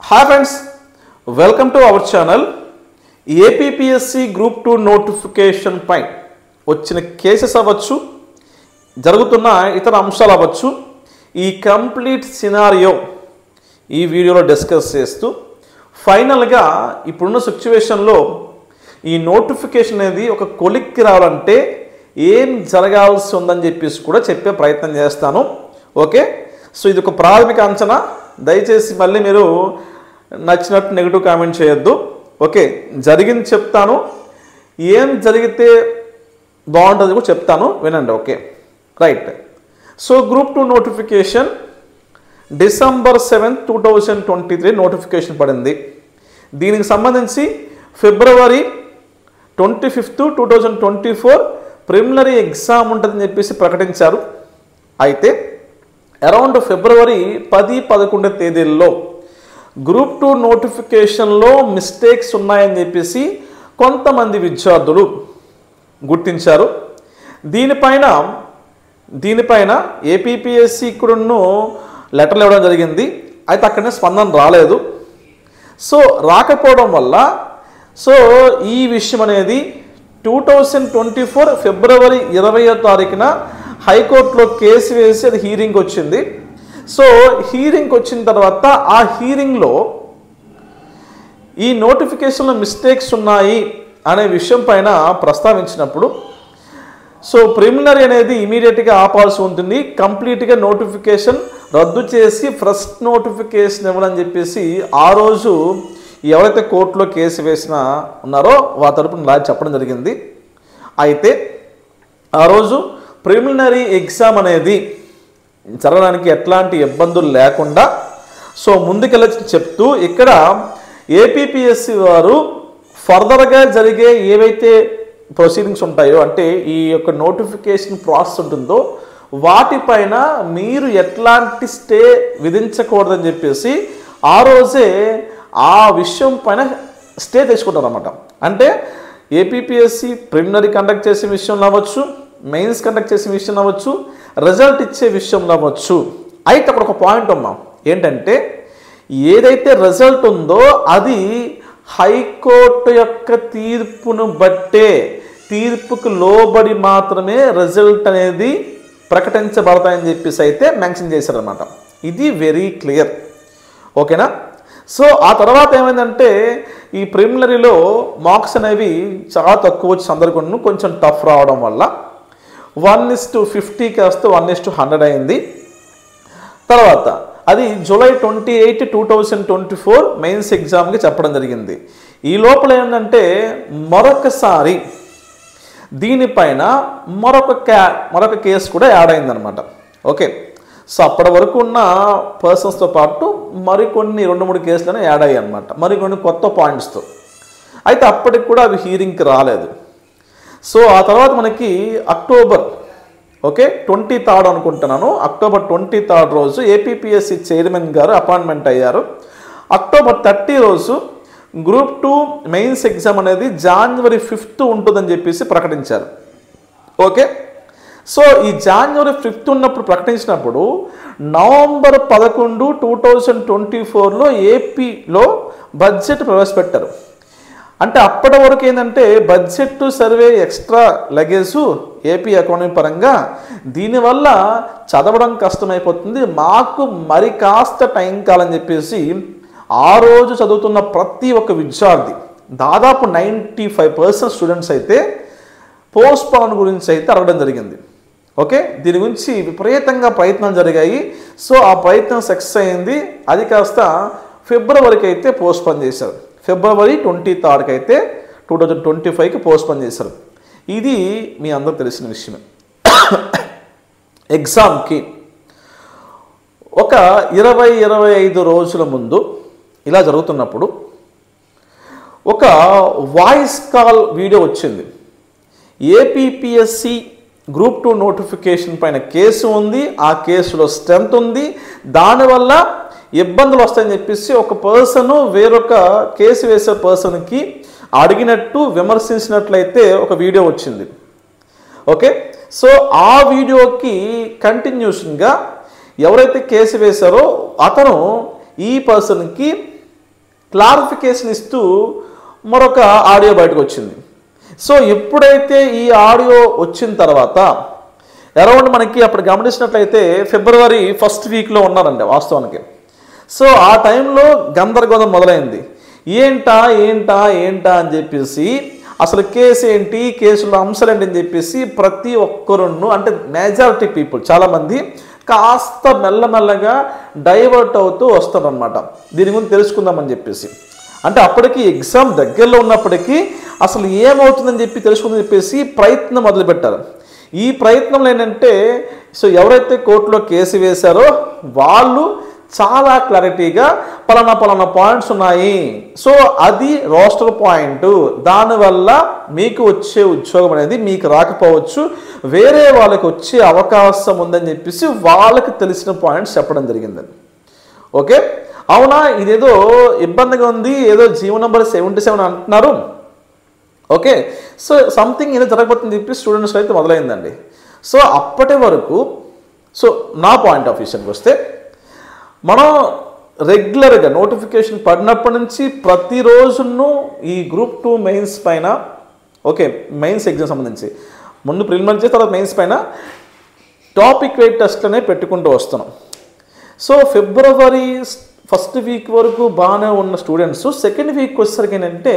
Hi friends, welcome to our channel. APPSC Group 2 notification పై వచ్చిన cases అవ్వచ్చు, జరుగుతున్న ఇతర అంశాలు అవ్వచ్చు, ఈ కంప్లీట్ సినారియో ఈ వీడియోలో డిస్కస్ చేస్తూ ఫైనల్గా ఇప్పుడున్న సిచ్యువేషన్లో ఈ నోటిఫికేషన్ అనేది ఒక కొలిక్కి రావాలంటే ఏం జరగాల్సి ఉందని చెప్పేసి కూడా చెప్పే ప్రయత్నం చేస్తాను. ఓకే, సో ఇది ఒక ప్రాథమిక అంచనా. దయచేసి మళ్ళీ మీరు నచ్చినట్టు నెగిటివ్ కామెంట్ చేయొద్దు. ఓకే, జరిగింది చెప్తాను, ఏం జరిగితే బాగుంటుంది కూడా చెప్తాను, వినండి. Okay right. So group 2 notification December 7, 2023 notification పడింది. దీనికి సంబంధించి February 25, 2024 ప్రిలిమినరీ ఎగ్జామ్ ఉంటుందని చెప్పేసి ప్రకటించారు. అయితే అరౌండ్ February 10-11 తేదీల్లో గ్రూప్ 2 నోటిఫికేషన్లో మిస్టేక్స్ ఉన్నాయని చెప్పేసి కొంతమంది విద్యార్థులు గుర్తించారు. దీనిపైన ఏపీపీఎస్సీ కూడాను లెటర్లు ఇవ్వడం జరిగింది. అయితే అక్కడనే స్పందన రాలేదు. సో రాకపోవడం వల్ల ఈ విషయం అనేది 2024 ఫిబ్రవరి 20వ తారీఖున హైకోర్టులో కేసు వేసి అది హీరింగ్కి వచ్చింది. సో హీరింగ్కి వచ్చిన తర్వాత ఆ హీరింగ్లో ఈ నోటిఫికేషన్లో మిస్టేక్స్ ఉన్నాయి అనే విషయం పైన ప్రస్తావించినప్పుడు సో ప్రిలిమినరీ అనేది ఇమీడియట్గా ఆపాల్సి ఉంటుంది, కంప్లీట్గా నోటిఫికేషన్ రద్దు చేసి ఫస్ట్ నోటిఫికేషన్ ఇవ్వాలని చెప్పేసి ఆ రోజు ఎవరైతే కోర్టులో కేసు వేసిన ఉన్నారో వారి తరపున చెప్పడం జరిగింది. అయితే ఆ రోజు ప్రిలిమినరీ ఎగ్జామ్ అనేది జరగడానికి ఎట్లాంటి ఇబ్బందులు లేకుండా సో ముందుకెళ్ళి చెప్తూ ఇక్కడ ఏపీపీఎస్సీ వారు ఫర్దర్గా జరిగే ఏవైతే ప్రొసీడింగ్స్ ఉంటాయో అంటే ఈ యొక్క నోటిఫికేషన్ ప్రాసెస్ ఉంటుందో వాటిపైన మీరు ఎట్లాంటి స్టే విధించకూడదని చెప్పేసి ఆ రోజే ఆ విషయం పైన స్టే తెచ్చుకుంటారు అన్నమాట. అంటే ఏపీపీఎస్సీ ప్రిలిమినరీ కండక్ట్ చేసే విషయంలో అవ్వచ్చు, మెయిన్స్ కండక్ట్ చేసే విషయంలో అవ్వచ్చు, రిజల్ట్ ఇచ్చే విషయంలో అవ్వచ్చు. అయితే అక్కడ ఒక పాయింట్ ఉన్నాం ఏంటంటే ఏదైతే రిజల్ట్ ఉందో అది హైకోర్టు యొక్క తీర్పును బట్టే, తీర్పుకు లోబడి మాత్రమే రిజల్ట్ అనేది ప్రకటించబడతాయని చెప్పేసి అయితే మెన్షన్ చేశారనమాట. ఇది వెరీ క్లియర్. ఓకేనా. సో ఆ తర్వాత ఏమైందంటే ఈ ప్రిలిమినరీలో మార్క్స్ అనేవి చాలా తక్కువ వచ్చి సందర్భంలో కొంచెం టఫ్ రావడం వల్ల 1:50 కాస్త 1:100 అయింది. తర్వాత అది July 28, 2024 మెయిన్స్ ఎగ్జామ్కి చెప్పడం జరిగింది. ఈ లోపల ఏంటంటే మరొకసారి దీనిపైన మరొక కేసు కూడా యాడ్ అయిందనమాట. ఓకే, సో అప్పటి వరకు ఉన్న పర్సన్స్తో పాటు మరికొన్ని 2-3 కేసులను యాడ్ అయ్యాయి అనమాట, మరికొన్ని కొత్త పాయింట్స్తో. అయితే అప్పటికి కూడా అవి హీరింగ్కి రాలేదు. సో ఆ తర్వాత మనకి October 23 అనుకుంటున్నాను, October 23 రోజు ఏపీపీఎస్సీ చైర్మన్ గారు అపాయింట్మెంట్ అయ్యారు. October 30 రోజు గ్రూప్ 2 మెయిన్స్ ఎగ్జామ్ అనేది January 5 ఉంటుందని చెప్పేసి ప్రకటించారు. ఓకే, సో ఈ January 5 ఉన్నప్పుడు ప్రకటించినప్పుడు November 11, 2024లో ఏపీలో బడ్జెట్ ప్రవేశపెట్టారు. అంటే అప్పటి వరకు ఏంటంటే budget survey extra luggage AP economy పరంగా దీనివల్ల చదవడం కష్టమైపోతుంది, మాకు మరి కాస్త టైం కావాలని చెప్పేసి ఆ రోజు చదువుతున్న ప్రతి ఒక్క విద్యార్థి దాదాపు 95% స్టూడెంట్స్ అయితే పోస్ట్పోన్ గురించి అయితే అడగడం జరిగింది. ఓకే, దీని గురించి విపరీతంగా ప్రయత్నాలు జరిగాయి. సో ఆ ప్రయత్నం సక్సెస్ అయింది. అది కాస్త ఫిబ్రవరికి అయితే పోస్ట్పోన్ చేశారు. February 23 అయితే 2025కి పోస్ట్పోన్ చేశారు. ఇది మీ అందరికి తెలిసిన విషయమే. ఎగ్జామ్కి ఒక 20-25 రోజుల ముందు ఇలా జరుగుతున్నప్పుడు ఒక వాయిస్ కాల్ వీడియో వచ్చింది. ఏపీపీఎస్సీ గ్రూప్ 2 నోటిఫికేషన్ పైన కేసు ఉంది, ఆ కేసులో స్ట్రెంత్ ఉంది, దానివల్ల ఇబ్బందులు వస్తాయని చెప్పేసి ఒక పర్సన్ వేరొక కేసు వేసే పర్సన్కి అడిగినట్టు విమర్శించినట్లయితే ఒక వీడియో వచ్చింది. ఓకే, సో ఆ వీడియోకి కంటిన్యూషన్గా ఎవరైతే కేసు వేశారో అతను ఈ పర్సన్కి క్లారిఫికేషన్ ఇస్తూ మరొక ఆడియో బయటకు వచ్చింది. సో ఎప్పుడైతే ఈ ఆడియో వచ్చిన తర్వాత అరౌండ్ మనకి అప్పుడు గమనించినట్లయితే ఫిబ్రవరి 1st వీక్లో ఉన్నారండి వాస్తవానికి. సో ఆ టైంలో గందరగోళం మొదలైంది. ఏంటా అని చెప్పేసి అసలు కేసు ఏంటి, కేసులో అంశాలు ఏంటి అని చెప్పేసి ప్రతి ఒక్కరును అంటే మెజారిటీ పీపుల్ చాలామంది కాస్త మెల్లమెల్లగా డైవర్ట్ అవుతూ వస్తారనమాట. దీని గురించి తెలుసుకుందామని చెప్పేసి. అంటే అప్పటికి ఎగ్జామ్ దగ్గరలో ఉన్నప్పటికీ అసలు ఏమవుతుందని తెలుసుకుందని చెప్పేసి ప్రయత్నం మొదలుపెట్టారు. ఈ ప్రయత్నంలో ఏంటంటే సో ఎవరైతే కోర్టులో కేసు వేశారో వాళ్ళు చాలా క్లారిటీగా పలానా పాయింట్స్ ఉన్నాయి, సో అది రోస్టర్ పాయింట్, దానివల్ల మీకు వచ్చే ఉద్యోగం అనేది మీకు రాకపోవచ్చు, వేరే వాళ్ళకి వచ్చే అవకాశం ఉందని చెప్పేసి వాళ్ళకి తెలిసిన పాయింట్స్ చెప్పడం జరిగిందండి. ఓకే, అవునా ఇదేదో ఇబ్బందిగా ఉంది, ఏదో జీవో నెంబర్ 77 అంటున్నారు. ఓకే, సో సంథింగ్ ఏదో జరగబోతుందని చెప్పి స్టూడెంట్స్ అయితే మొదలైందండి. సో అప్పటి వరకు సో నా పాయింట్ ఆఫ్ విషయానికి వస్తే మనం రెగ్యులర్గా నోటిఫికేషన్ పడినప్పటి నుంచి ప్రతిరోజును ఈ గ్రూప్ 2 మెయిన్స్ పైన ఓకే మెయిన్స్ ఎగ్జామ్ సంబంధించి ముందు ప్రిలిమినరీ చేసి తర్వాత మెయిన్స్ పైన టాపిక్ వైజ్ టెస్ట్లనే పెట్టుకుంటూ వస్తున్నాం. సో ఫిబ్రవరి 1st వీక్ వరకు బాగానే ఉన్న స్టూడెంట్స్ 2nd వీక్ వచ్చేసరికి ఏంటంటే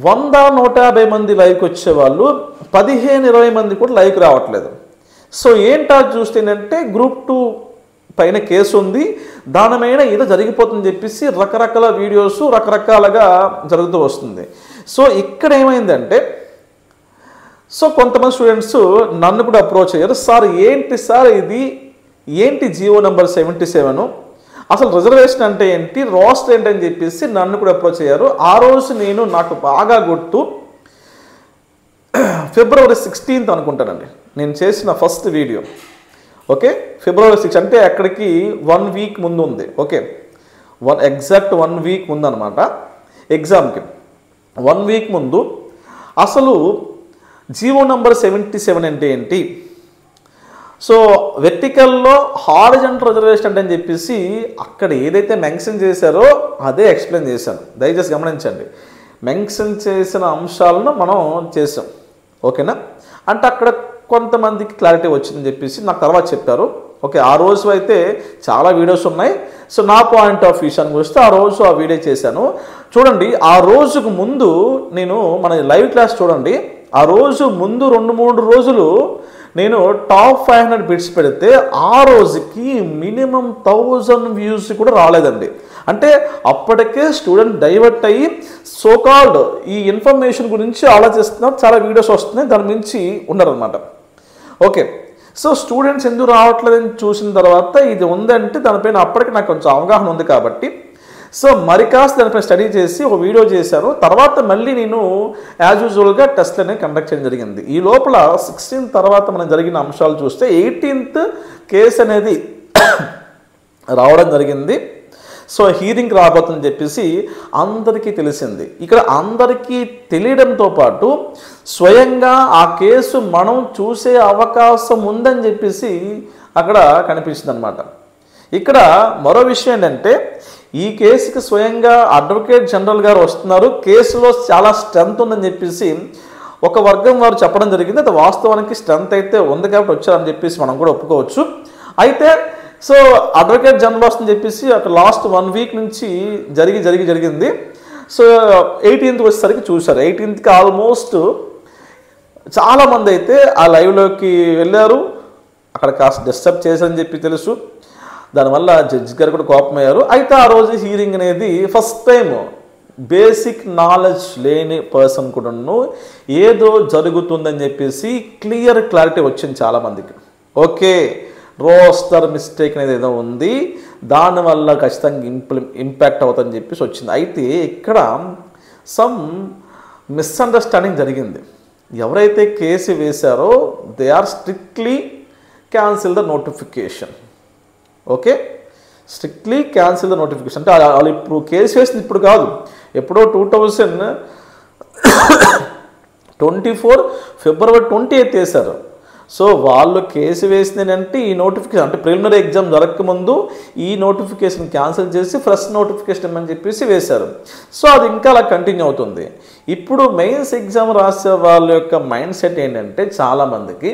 100-150 మంది లైవ్కి వచ్చేవాళ్ళు 15-20 మంది కూడా లైవ్కి రావట్లేదు. సో ఏంటా చూస్తే ఏంటంటే గ్రూప్ 2 పైన కేసు ఉంది, దాని మీద ఏదో జరిగిపోతుందని చెప్పేసి రకరకాల వీడియోస్ రకరకాలుగా జరుగుతూ వస్తుంది. సో ఇక్కడ ఏమైందంటే సో కొంతమంది స్టూడెంట్స్ నన్ను కూడా అప్రోచ్ అయ్యారు. సార్ ఇది ఏంటి జీవో నెంబర్ 77, అసలు రిజర్వేషన్ అంటే ఏంటి, రోస్టర్ ఏంటి అని చెప్పేసి నన్ను కూడా అప్రోచ్ అయ్యారు. ఆ రోజు నాకు బాగా గుర్తు ఫిబ్రవరి 16th అనుకుంటానండి నేను చేసిన ఫస్ట్ వీడియో. ఓకే, ఫిబ్రవరి 6 అంటే అక్కడికి 1 వీక్ ముందు ఉంది. ఓకే, ఎగ్జాక్ట్ 1 వీక్ ముందు అనమాట ఎగ్జామ్కి. 1 వీక్ ముందు అసలు జీవో నెంబర్ 77 అంటే ఏంటి, సో వెర్టికల్లో హారిజంటల్ రిజర్వేషన్ అంటే అని చెప్పేసి అక్కడ ఏదైతే మెన్షన్ చేశారో అదే ఎక్స్ప్లెయిన్ చేశాను. దయచేసి గమనించండి, మెన్షన్ చేసిన అంశాలను మనం చేసాం. ఓకేనా, అంటే అక్కడ కొంతమందికి క్లారిటీ వచ్చిందని చెప్పేసి నాకు తర్వాత చెప్పారు. ఓకే, ఆ రోజు అయితే చాలా వీడియోస్ ఉన్నాయి. సో నా పాయింట్ ఆఫ్ విషయానికి వస్తే ఆ రోజు ఆ వీడియో చేశాను. చూడండి, ఆ రోజుకు ముందు నేను మన లైవ్ క్లాస్ చూడండి, ఆ రోజు ముందు 2-3 రోజులు నేను టాప్ 500 బిట్స్ పెడితే ఆ రోజుకి మినిమం 1000 వ్యూస్ కూడా రాలేదండి. అంటే అప్పటికే స్టూడెంట్ డైవర్ట్ అయ్యి సోకాల్డ్ ఈ ఇన్ఫర్మేషన్ గురించి ఆలోచిస్తున్నారు, చాలా వీడియోస్ వస్తున్నాయి, దాని మించి ఉన్నారనమాట. ఓకే, సో స్టూడెంట్స్ ఎందుకు రావట్లేదని చూసిన తర్వాత ఇది ఉందంటే దానిపైన అప్పటికి నాకు కొంచెం అవగాహన ఉంది కాబట్టి సో మరి కాస్త దానిపై స్టడీ చేసి ఒక వీడియో చేశాను. తర్వాత మళ్ళీ నేను యాజ్ యూజువల్గా టెస్ట్ అనేది కండక్ట్ చేయడం జరిగింది. ఈ లోపల 16th తర్వాత మనం జరిగిన అంశాలు చూస్తే 18th కేసు అనేది రావడం జరిగింది. సో హీరింగ్ రాబోతుందని చెప్పేసి అందరికీ తెలిసింది. ఇక్కడ అందరికీ తెలియడంతో పాటు స్వయంగా ఆ కేసు మనం చూసే అవకాశం ఉందని చెప్పేసి అక్కడ కనిపిస్తుంది అనమాట. ఇక్కడ మరో విషయం ఏంటంటే ఈ కేసుకి స్వయంగా అడ్వకేట్ జనరల్ గారు వస్తున్నారు, కేసులో చాలా స్ట్రెంత్ ఉందని చెప్పేసి ఒక వర్గం వారు చెప్పడం జరిగింది. అది వాస్తవానికి స్ట్రెంత్ అయితే ఉంది కాబట్టి వచ్చారని చెప్పేసి మనం కూడా ఒప్పుకోవచ్చు. అయితే సో అడ్వకేట్ జనరల్ వస్తుందని చెప్పేసి అక్కడ లాస్ట్ 1 వీక్ నుంచి జరిగింది. సో 18th వచ్చేసరికి చూశారు. 18th ఆల్మోస్ట్ చాలామంది అయితే ఆ లైవ్లోకి వెళ్ళారు, అక్కడ కాస్త డిస్టర్బ్ చేశారని చెప్పి తెలుసు. దానివల్ల జడ్జి గారు కూడా కోపమయ్యారు. అయితే ఆ రోజు హీరింగ్ అనేది ఫస్ట్ టైం బేసిక్ నాలెడ్జ్ లేని పర్సన్ కూడాను ఏదో జరుగుతుందని చెప్పేసి క్లారిటీ వచ్చింది చాలామందికి. ఓకే, రోస్టర్ మిస్టేక్ అనేది ఏదో ఉంది, దానివల్ల ఖచ్చితంగా ఇంపాక్ట్ అవుతుందని చెప్పేసి వచ్చింది. అయితే ఇక్కడ సమ్ మిస్అండర్స్టాండింగ్ జరిగింది. ఎవరైతే కేసు వేశారో they are strictly cancel the notification. Okay, strictly cancel the notification అంటే వాళ్ళు ఇప్పుడు కేసు వేసింది ఇప్పుడు కాదు, ఎప్పుడో 2024 ఫిబ్రవరి 28 వేశారు. సో వాళ్ళు కేసు వేసిందంటే ఈ నోటిఫికేషన్ అంటే ప్రిలిమినరీ ఎగ్జామ్ జరగకముందు ఈ నోటిఫికేషన్ క్యాన్సిల్ చేసి ఫ్రెష్ నోటిఫికేషన్ ఇమ్మని చెప్పేసి వేశారు. సో అది ఇంకా అలా కంటిన్యూ అవుతుంది. ఇప్పుడు మెయిన్స్ ఎగ్జామ్ రాసే వాళ్ళ యొక్క మైండ్ సెట్ ఏంటంటే చాలామందికి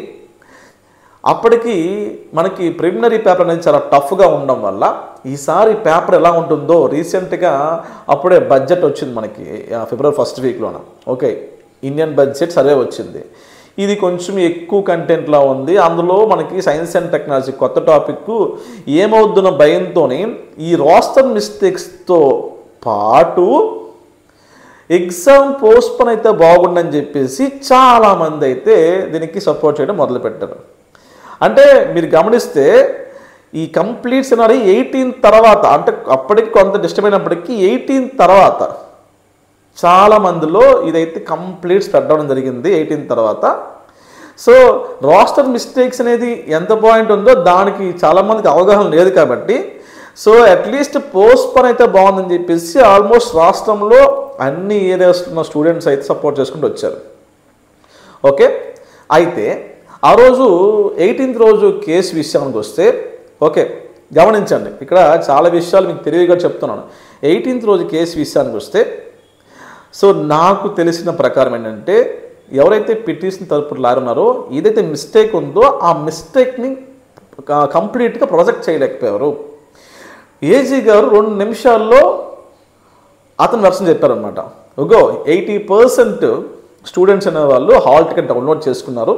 అప్పటికి మనకి ప్రిలిమినరీ పేపర్ అనేది చాలా టఫ్గా ఉండడం వల్ల ఈసారి పేపర్ ఎలా ఉంటుందో రీసెంట్గా అప్పుడే బడ్జెట్ వచ్చింది మనకి ఫిబ్రవరి 1st వీక్లోన. ఓకే, ఇండియన్ బడ్జెట్ సర్వే వచ్చింది. ఇది కొంచెం ఎక్కువ కంటెంట్లా ఉంది. అందులో మనకి సైన్స్ అండ్ టెక్నాలజీ కొత్త టాపిక్ ఏమవుతున్న భయంతో ఈ రోస్టర్ మిస్టేక్స్తో పాటు ఎగ్జామ్ పోస్ట్పోన్ అయితే బాగుండని చెప్పేసి చాలామంది అయితే దీనికి సపోర్ట్ చేయడం మొదలుపెట్టారు. అంటే మీరు గమనిస్తే ఈ కంప్లీట్ సినారీ 18 తర్వాత, అంటే అప్పటికి కొంత డిస్టర్బ్ అయినప్పటికీ 18 తర్వాత చాలామందిలో ఇదైతే కంప్లీట్ స్ప్రెడ్ అవ్వడం జరిగింది 18 తర్వాత. సో రోస్టర్ మిస్టేక్స్ అనేది ఎంత పాయింట్ ఉందో దానికి చాలామందికి అవగాహన లేదు కాబట్టి సో అట్లీస్ట్ పోస్ట్పోన్ అయితే బాగుందని చెప్పేసి ఆల్మోస్ట్ రాష్ట్రంలో అన్ని ఏరియాస్ ఉన్న స్టూడెంట్స్ అయితే సపోర్ట్ చేసుకుంటూ వచ్చారు. ఓకే, అయితే ఆ రోజు 18th రోజు కేసు విషయానికి వస్తే ఓకే గమనించండి, ఇక్కడ చాలా విషయాలు మీకు తెలివిగా చెప్తున్నాను. 18th రోజు కేసు విషయానికి వస్తే సో నాకు తెలిసిన ప్రకారం ఏంటంటే ఎవరైతే పిటిషన్ తరపు లాయర్ ఉన్నారో ఏదైతే మిస్టేక్ ఉందో ఆ మిస్టేక్ని కంప్లీట్గా ప్రొజెక్ట్ చేయలేకపోయారు. ఏజీ గారు 2 నిమిషాల్లో అతను వెర్షన్ చెప్పారనమాట. ఓగో 80% స్టూడెంట్స్ అనే వాళ్ళు హాల్ టికెట్ డౌన్లోడ్ చేసుకున్నారు.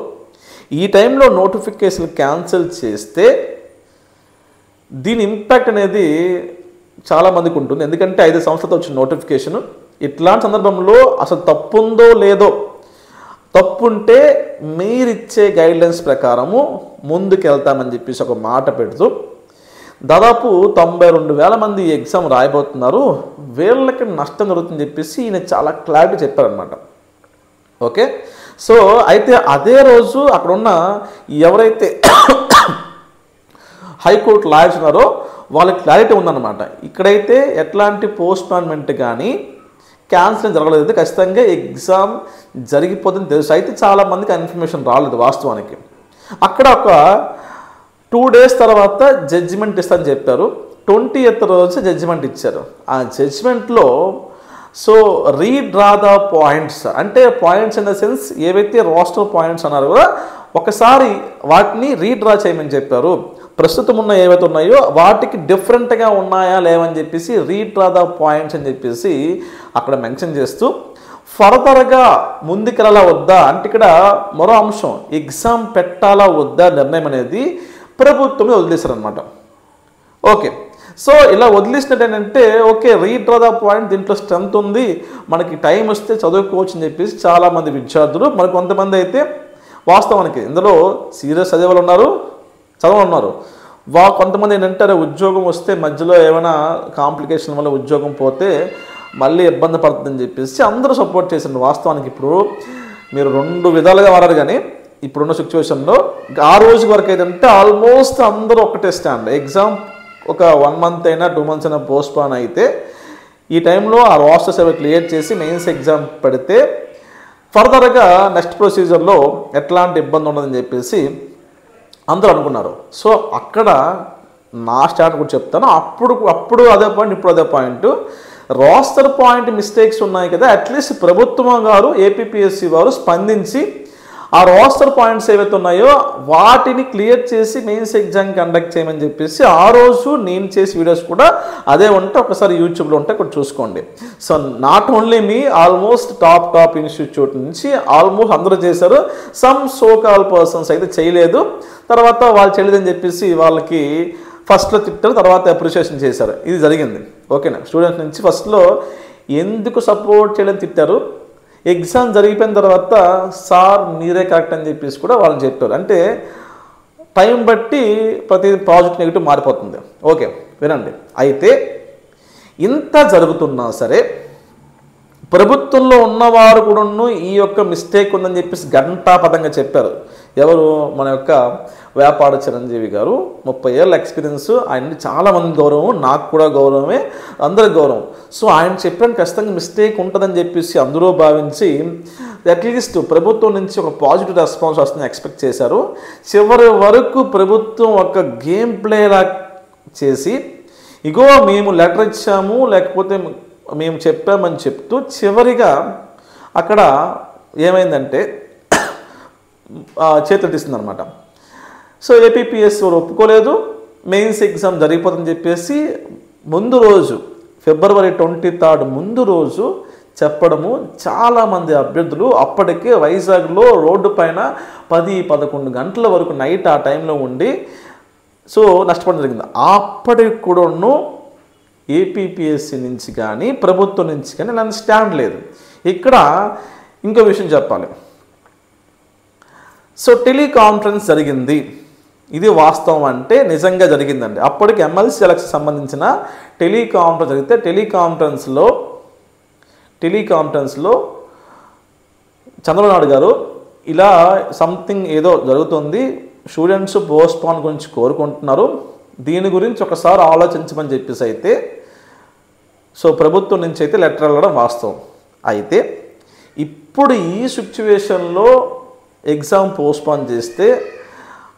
ఈ టైంలో నోటిఫికేషన్ క్యాన్సిల్ చేస్తే దీని ఇంపాక్ట్ అనేది చాలామందికి ఉంటుంది. ఎందుకంటే 5 సంవత్సరాలతో వచ్చిన నోటిఫికేషన్. ఇట్లాంటి సందర్భంలో అసలు తప్పుందో లేదో, తప్పుంటే మీరిచ్చే గైడ్లైన్స్ ప్రకారము ముందుకు వెళ్తామని చెప్పేసి ఒక మాట పెడుతూ దాదాపు 92,000 మంది ఎగ్జామ్ రాయబోతున్నారు, వీళ్ళకి నష్టం జరుగుతుందని చెప్పేసి ఈయన చాలా క్లారిటీ చెప్పారనమాట. ఓకే, సో అయితే అదే రోజు అక్కడున్న ఎవరైతే హైకోర్టు లాయర్స్ ఉన్నారో వాళ్ళకి క్లారిటీ ఉందన్నమాట. ఇక్కడైతే ఎట్లాంటి పోస్ట్పోన్మెంట్ కానీ క్యాన్సిల్ జరగలేదు, ఖచ్చితంగా ఎగ్జామ్ జరిగిపోతుందని తెలుసు. అయితే చాలామందికి ఇన్ఫర్మేషన్ రాలేదు వాస్తవానికి. అక్కడ ఒక 2 days తర్వాత జడ్జిమెంట్ ఇస్తారని చెప్పారు. 20th రోజు జడ్జిమెంట్ ఇచ్చారు. ఆ జడ్జిమెంట్లో సో రీడ్రా ద పాయింట్స్, అంటే పాయింట్స్ ఇన్ ద సెన్స్ ఏవైతే రోస్టర్ పాయింట్స్ అన్నారో కూడా ఒకసారి వాటిని రీడ్రా చేయమని చెప్పారు. ప్రస్తుతం ఉన్న ఏవైతే ఉన్నాయో వాటికి డిఫరెంట్గా ఉన్నాయా లేవని చెప్పేసి రీడ్రా ద పాయింట్స్ అని చెప్పేసి అక్కడ మెన్షన్ చేస్తూ ఫర్దర్గా ముందుకెళ్ళాలా వద్దా అంటే ఇక్కడ మరో అంశం ఎగ్జామ్ పెట్టాలా వద్దా నిర్ణయం అనేది ప్రభుత్వం వదిలేశారనమాట. ఓకే, సో ఇలా వదిలేసినట్టు ఏంటంటే ఓకే రీడ్రా ద పాయింట్, దీంట్లో స్ట్రెంత్ ఉంది, మనకి టైం వస్తే చదువుకోవచ్చు అని చెప్పేసి చాలామంది విద్యార్థులు, మరి కొంతమంది అయితే వాస్తవానికి ఇందులో సీరియస్ చదివేవాళ్ళు ఉన్నారు, చదవనున్నారు. కొంతమంది ఏంటంటే ఉద్యోగం వస్తే మధ్యలో ఏమైనా కాంప్లికేషన్ వల్ల ఉద్యోగం పోతే మళ్ళీ ఇబ్బంది పడుతుందని చెప్పేసి అందరూ సపోర్ట్ చేశారు. వాస్తవానికి ఇప్పుడు మీరు 2 విధాలుగా వాడారు, కానీ ఇప్పుడున్న సిచ్యువేషన్లో ఆ రోజు వరకు ఏంటంటే ఆల్మోస్ట్ అందరూ ఒకటే స్టాండ్. ఎగ్జామ్ ఒక 1 month అయినా 2 months అయినా పోస్ట్పోన్ అయితే ఈ టైంలో ఆ రోస్టర్స్ అవి క్లియర్ చేసి మెయిన్స్ ఎగ్జామ్ పెడితే ఫర్దర్గా నెక్స్ట్ ప్రొసీజర్లో ఎట్లాంటి ఇబ్బంది ఉండదని చెప్పేసి అందరూ అనుకున్నారు. సో అక్కడ నా స్టాండ్ కూడా చెప్తాను. అప్పుడు అదే పాయింట్, ఇప్పుడు అదే పాయింట్. రోస్టర్ పాయింట్ మిస్టేక్స్ ఉన్నాయి కదా, అట్లీస్ట్ ప్రభుత్వం గారు ఏపీపీఎస్సీ వారు స్పందించి ఆ రోస్టర్ పాయింట్స్ ఏవైతే ఉన్నాయో వాటిని క్లియర్ చేసి మెయిన్స్ ఎగ్జామ్ కండక్ట్ చేయమని చెప్పేసి ఆ రోజు నేను చేసి వీడియోస్ కూడా అదే ఉంటే ఒకసారి యూట్యూబ్లో ఉంటే కూడా చూసుకోండి. So not only me, almost top institute నుంచి ఆల్మోస్ట్ అందరూ చేశారు. సమ్ సోకాల్ పర్సన్స్ అయితే చేయలేదు, తర్వాత వాళ్ళు చేయలేదని చెప్పేసి వాళ్ళకి ఫస్ట్లో తిట్టారు, తర్వాత అప్రిషియేషన్ చేశారు. ఇది జరిగింది. ఓకేనా, స్టూడెంట్స్ నుంచి ఫస్ట్లో ఎందుకు సపోర్ట్ చేయలేని తిట్టారు, ఎగ్జామ్ జరిగిపోయిన తర్వాత సార్ మీరే కరెక్ట్ అని చెప్పేసి కూడా వాళ్ళని చెప్పారు. అంటే టైం బట్టి ప్రతి ప్రాజెక్ట్ నెగిటివ్ మారిపోతుంది. ఓకే వినండి, అయితే ఇంత జరుగుతున్నా సరే ప్రభుత్వంలో ఉన్నవారు కూడాను ఈ యొక్క మిస్టేక్ ఉందని చెప్పేసి ఘంటాపథంగా చెప్పారు. ఎవరు? మన యొక్క వ్యాపార చిరంజీవి గారు. 30 ఏళ్ళ ఎక్స్పీరియన్స్, ఆయన చాలామంది గౌరవం, నాకు కూడా గౌరవమే, అందరి గౌరవం. సో ఆయన చెప్పడానికి ఖచ్చితంగా మిస్టేక్ ఉంటుందని చెప్పేసి అందరూ భావించి అట్లీస్ట్ ప్రభుత్వం నుంచి ఒక పాజిటివ్ రెస్పాన్స్ వస్తుందని ఎక్స్పెక్ట్ చేశారు. చివరి వరకు ప్రభుత్వం ఒక గేమ్ ప్లేలా చేసి ఇగో మేము లెటర్ ఇచ్చాము, లేకపోతే మేము చెప్పామని చెప్తూ చివరిగా అక్కడ ఏమైందంటే చేతులు తీస్తుంది అనమాట. సో ఏపీపీఎస్సీ వారు ఒప్పుకోలేదు, మెయిన్స్ ఎగ్జామ్ జరిగిపోతుందని చెప్పేసి ముందు రోజు ఫిబ్రవరి 23 ముందు రోజు చెప్పడము. చాలామంది అభ్యర్థులు అప్పటికే వైజాగ్లో రోడ్డు పైన 10-11 గంటల వరకు నైట్ ఆ టైంలో ఉండి సో నష్టపోవడం జరిగింది. అప్పటికి కూడాను ఏపీపీఎస్సీ నుంచి కానీ ప్రభుత్వం నుంచి కానీ అలాంటి స్టాండ్ లేదు. ఇక్కడ ఇంకో విషయం చెప్పాలి. సో టెలికాన్ఫరెన్స్ జరిగింది, ఇది వాస్తవం అంటే నిజంగా జరిగిందండి. అప్పటికి ఎమ్మెల్సీ ఎలక్షన్ సంబంధించిన టెలికాన్ఫరెన్స్ జరిగితే టెలికాన్ఫరెన్స్లో చంద్రబాబు నాయుడు గారు ఇలా సంథింగ్ ఏదో జరుగుతుంది, స్టూడెంట్స్ పోస్ట్పోన్ గురించి కోరుకుంటున్నారు, దీని గురించి ఒకసారి ఆలోచించమని చెప్పేసి అయితే సో ప్రభుత్వం నుంచి అయితే లెటర్ వెళ్ళడం వాస్తవం. అయితే ఇప్పుడు ఈ సిచ్యువేషన్లో ఎగ్జామ్ పోస్ట్పోన్ చేస్తే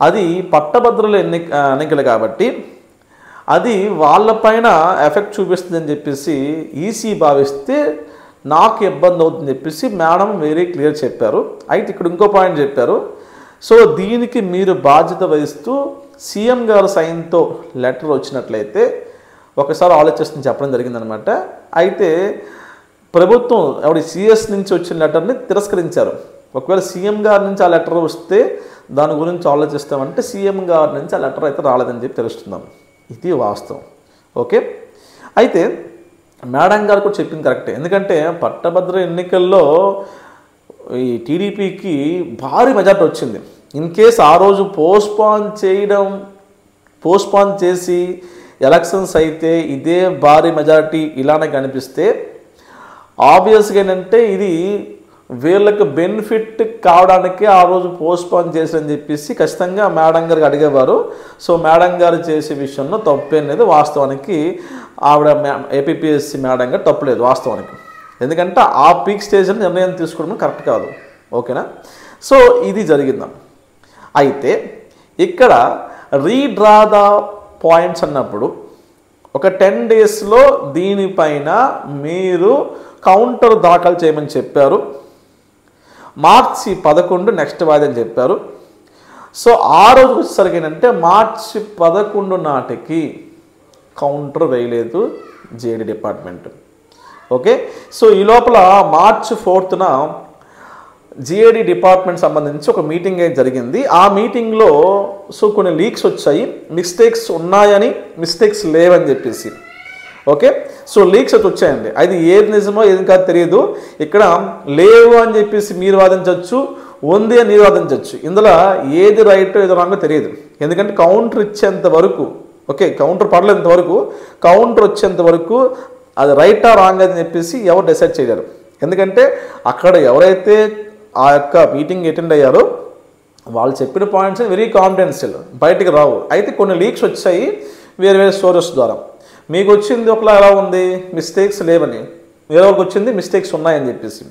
అది పట్టభద్రుల ఎన్నికలు కాబట్టి అది వాళ్ళపైన ఎఫెక్ట్ చూపిస్తుందని చెప్పేసి ఈసీ భావిస్తే నాకు ఇబ్బంది అవుతుందని చెప్పేసి మేడం వెరీ క్లియర్ చెప్పారు. అయితే ఇక్కడ ఇంకో పాయింట్ చెప్పారు. సో దీనికి మీరు బాధ్యత వహిస్తూ సీఎం గారు సైన్తో లెటర్ వచ్చినట్లయితే ఒకసారి ఆలోచిస్తుంది చెప్పడం జరిగిందనమాట. అయితే ప్రభుత్వం సిఎస్ నుంచి వచ్చిన లెటర్ని తిరస్కరించారు. ఒకవేళ సీఎం గారి నుంచి ఆ లెటర్ వస్తే దాని గురించి ఆలోచిస్తామంటే సీఎం గారి నుంచి ఆ లెటర్ అయితే రాలేదని చెప్పి తెలుస్తున్నాం. ఇది వాస్తవం. ఓకే, అయితే మేడం గారు కూడా చెప్పింది కరెక్టే. ఎందుకంటే పట్టభద్ర ఎన్నికల్లో ఈ టీడీపీకి భారీ మెజార్టీ వచ్చింది. ఇన్ కేస్ ఆ రోజు పోస్ట్పోన్ చేసి ఎలక్షన్స్ అయితే ఇదే భారీ మెజారిటీ ఇలానే కనిపిస్తే ఆబ్వియస్గా ఏంటంటే ఇది వీళ్ళకి బెనిఫిట్ కావడానికి ఆ రోజు పోస్ట్పోన్ చేసని చెప్పేసి ఖచ్చితంగా మేడం గారికి అడిగేవారు. సో మేడం గారు చేసే విషయంలో తప్పేం వాస్తవానికి ఆవిడ ఏపీపీఎస్సీ మేడం గారు తప్పులేదు వాస్తవానికి. ఎందుకంటే ఆ పీక్ స్టేజ్లో నిర్ణయం తీసుకోవడం కరెక్ట్ కాదు. ఓకేనా? సో ఇది జరిగిందాం. అయితే ఇక్కడ రీడ్రా ద పాయింట్స్ అన్నప్పుడు ఒక 10 డేస్లో దీనిపైన మీరు కౌంటర్ దాఖలు చేయమని చెప్పారు. మార్చి 11 నెక్స్ట్ వాయిదా అని చెప్పారు. సో ఆ రోజు వచ్చేసరికి ఏంటంటే మార్చి 11 నాటికి కౌంటర్ వేయలేదు జేడీ డిపార్ట్మెంట్. ఓకే, సో ఈ లోపల మార్చి 4న జిఏడి డిపార్ట్మెంట్ సంబంధించి ఒక మీటింగ్ అయితే జరిగింది. ఆ మీటింగ్లో సో కొన్ని లీక్స్ వచ్చాయి, మిస్టేక్స్ ఉన్నాయని, మిస్టేక్స్ లేవని చెప్పేసి. ఓకే, సో లీక్స్ అయితే వచ్చాయండి. అది ఏది నిజమో ఏది కాదు తెలియదు. ఇక్కడ లేవు అని చెప్పేసి మీరు వాదించవచ్చు, ఉంది అని మీరు వాదించవచ్చు. ఇందులో ఏది రైట్ ఏదో రాంగో తెలియదు. ఎందుకంటే కౌంటర్ ఇచ్చేంత వరకు, ఓకే, కౌంటర్ పడలేంత వరకు, కౌంటర్ వచ్చేంత వరకు అది రైటా రాంగ్ అని చెప్పేసి ఎవరు డిసైడ్ చేయలేరు. ఎందుకంటే అక్కడ ఎవరైతే ఆ యొక్క మీటింగ్ అటెండ్ అయ్యారో వాళ్ళు చెప్పిన పాయింట్స్ వెరీ కాన్ఫిడెన్షియల్, బయటికి రావు. అయితే కొన్ని లీక్స్ వచ్చాయి వేరే వేరే సోర్సెస్ ద్వారా. మీకు వచ్చింది ఒకలా ఎలా ఉంది, మిస్టేక్స్ లేవని, వేరే వాళ్ళకి వచ్చింది మిస్టేక్స్ ఉన్నాయని చెప్పేసి.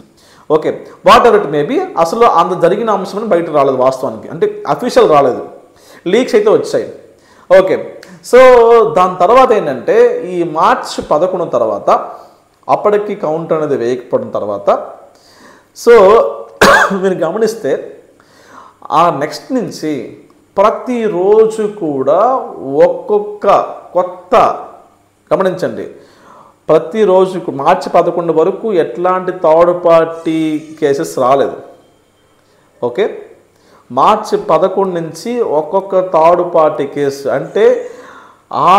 Okay, what ever it maybe, అసలు అంత జరిగిన అంశం బయట రాలేదు వాస్తవానికి, అంటే అఫీషియల్ రాలేదు, లీక్స్ అయితే వచ్చాయి. ఓకే, సో దాని తర్వాత ఏంటంటే ఈ మార్చి 11 తర్వాత అప్పటికి కౌంటర్ అనేది వేయకపోవడం తర్వాత సో మీరు గమనిస్తే ఆ నెక్స్ట్ నుంచి ప్రతిరోజు కూడా ఒక్కొక్క కొత్త, గమనించండి, ప్రతిరోజు మార్చి 11 వరకు ఎట్లాంటి థర్డ్ పార్టీ కేసెస్ రాలేదు. ఓకే, మార్చి 11 నుంచి ఒక్కొక్క థర్డ్ పార్టీ కేసు, అంటే ఆ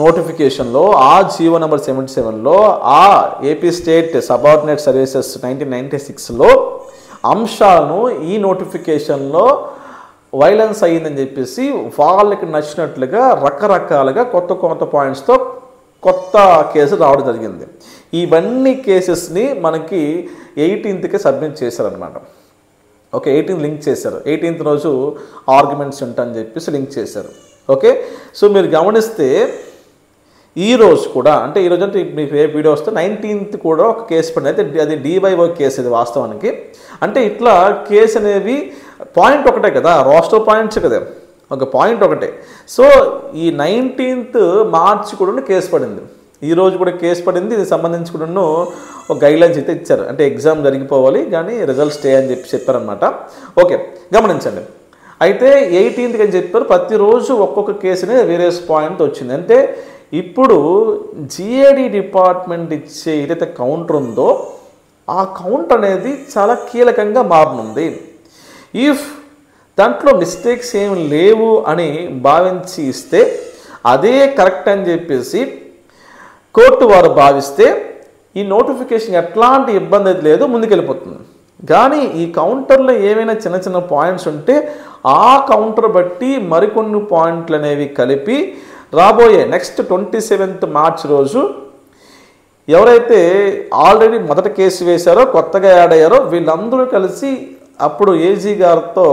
నోటిఫికేషన్లో, ఆ జీవో నెంబర్ 77లో, ఆ ఏపీ స్టేట్ సబార్డినేట్ సర్వీసెస్ 1996లో అంశాలను ఈ నోటిఫికేషన్లో వైలెన్స్ అయ్యిందని చెప్పేసి వాళ్ళకి నచ్చినట్లుగా రకరకాలుగా కొత్త కొత్త పాయింట్స్తో కొత్త కేసు రావడం జరిగింది. ఇవన్నీ కేసెస్ని మనకి 18కే సబ్మిట్ చేశారనమాట. ఓకే, 18 లింక్ చేశారు. 18th రోజు ఆర్గ్యుమెంట్స్ ఉంటాయని చెప్పేసి లింక్ చేశారు. ఓకే, సో మీరు గమనిస్తే ఈరోజు కూడా, అంటే ఈరోజు అంటే మీకు రేపు వీడియో వస్తే 19th కూడా ఒక కేసు పడింది. అయితే అది DYO కేసు, ఇది వాస్తవానికి. అంటే ఇట్లా కేసు అనేవి పాయింట్ ఒకటే కదా, రోస్టర్ పాయింట్స్ కదా, ఒక పాయింట్ ఒకటే. సో ఈ 19th మార్చ్ కూడా కేసు పడింది. ఈరోజు కూడా కేసు పడింది. ఇది సంబంధించి కూడా ఒక గైడ్లైన్స్ అయితే ఇచ్చారు. అంటే ఎగ్జామ్ జరిగిపోవాలి కానీ రిజల్ట్ స్టే అని చెప్పారనమాట. ఓకే, గమనించండి. అయితే 18th అని చెప్పారు. ప్రతిరోజు ఒక్కొక్క కేసుని వేరియస్ పాయింట్ వచ్చింది. అంటే ఇప్పుడు GAD డిపార్ట్మెంట్ ఇచ్చే ఏదైతే కౌంటర్ ఉందో ఆ కౌంటర్ అనేది చాలా కీలకంగా మారనుంది. ఇఫ్ దాంట్లో మిస్టేక్స్ ఏమి లేవు అని భావించి ఇస్తే అదే కరెక్ట్ అని చెప్పేసి కోర్టు వారు భావిస్తే ఈ నోటిఫికేషన్ ఎట్లాంటి ఇబ్బంది అయితే లేదు, ముందుకెళ్ళిపోతుంది. కానీ ఈ కౌంటర్లో ఏమైనా చిన్న చిన్న పాయింట్స్ ఉంటే ఆ కౌంటర్ బట్టి మరికొన్ని పాయింట్లు అనేవి కలిపి రాబోయే నెక్స్ట్ 27th మార్చ్ రోజు ఎవరైతే ఆల్రెడీ మొదట కేసు వేశారో, కొత్తగా యాడ్ అయ్యారో వీళ్ళందరూ కలిసి అప్పుడు AG గారితో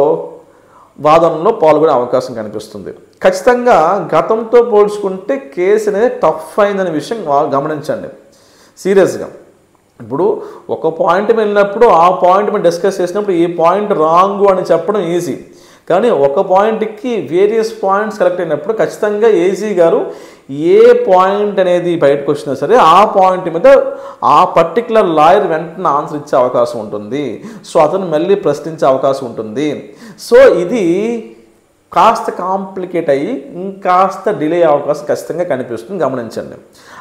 వాదనలో పాల్గొనే అవకాశం కనిపిస్తుంది. ఖచ్చితంగా గతంతో పోల్చుకుంటే కేసు అనేది టఫ్ అయిందనే విషయం గమనించండి సీరియస్గా. ఇప్పుడు ఒక పాయింట్ వెళ్ళినప్పుడు ఆ పాయింట్ మీద డిస్కస్ చేసినప్పుడు ఈ పాయింట్ రాంగ్ అని చెప్పడం ఈజీ. కానీ ఒక పాయింట్కి వేరియస్ పాయింట్స్ కలెక్ట్ అయినప్పుడు ఖచ్చితంగా AG గారు ఏ పాయింట్ అనేది బయటకు వచ్చినా సరే ఆ పాయింట్ మీద ఆ పర్టికులర్ లాయర్ వెంటనే ఆన్సర్ ఇచ్చే అవకాశం ఉంటుంది. సో అతను మళ్ళీ ప్రశ్నించే అవకాశం ఉంటుంది. సో ఇది కాస్త కాంప్లికేట్ అయ్యి ఇంకాస్త డిలే అవకాశం ఖచ్చితంగా కనిపిస్తుంది, గమనించండి.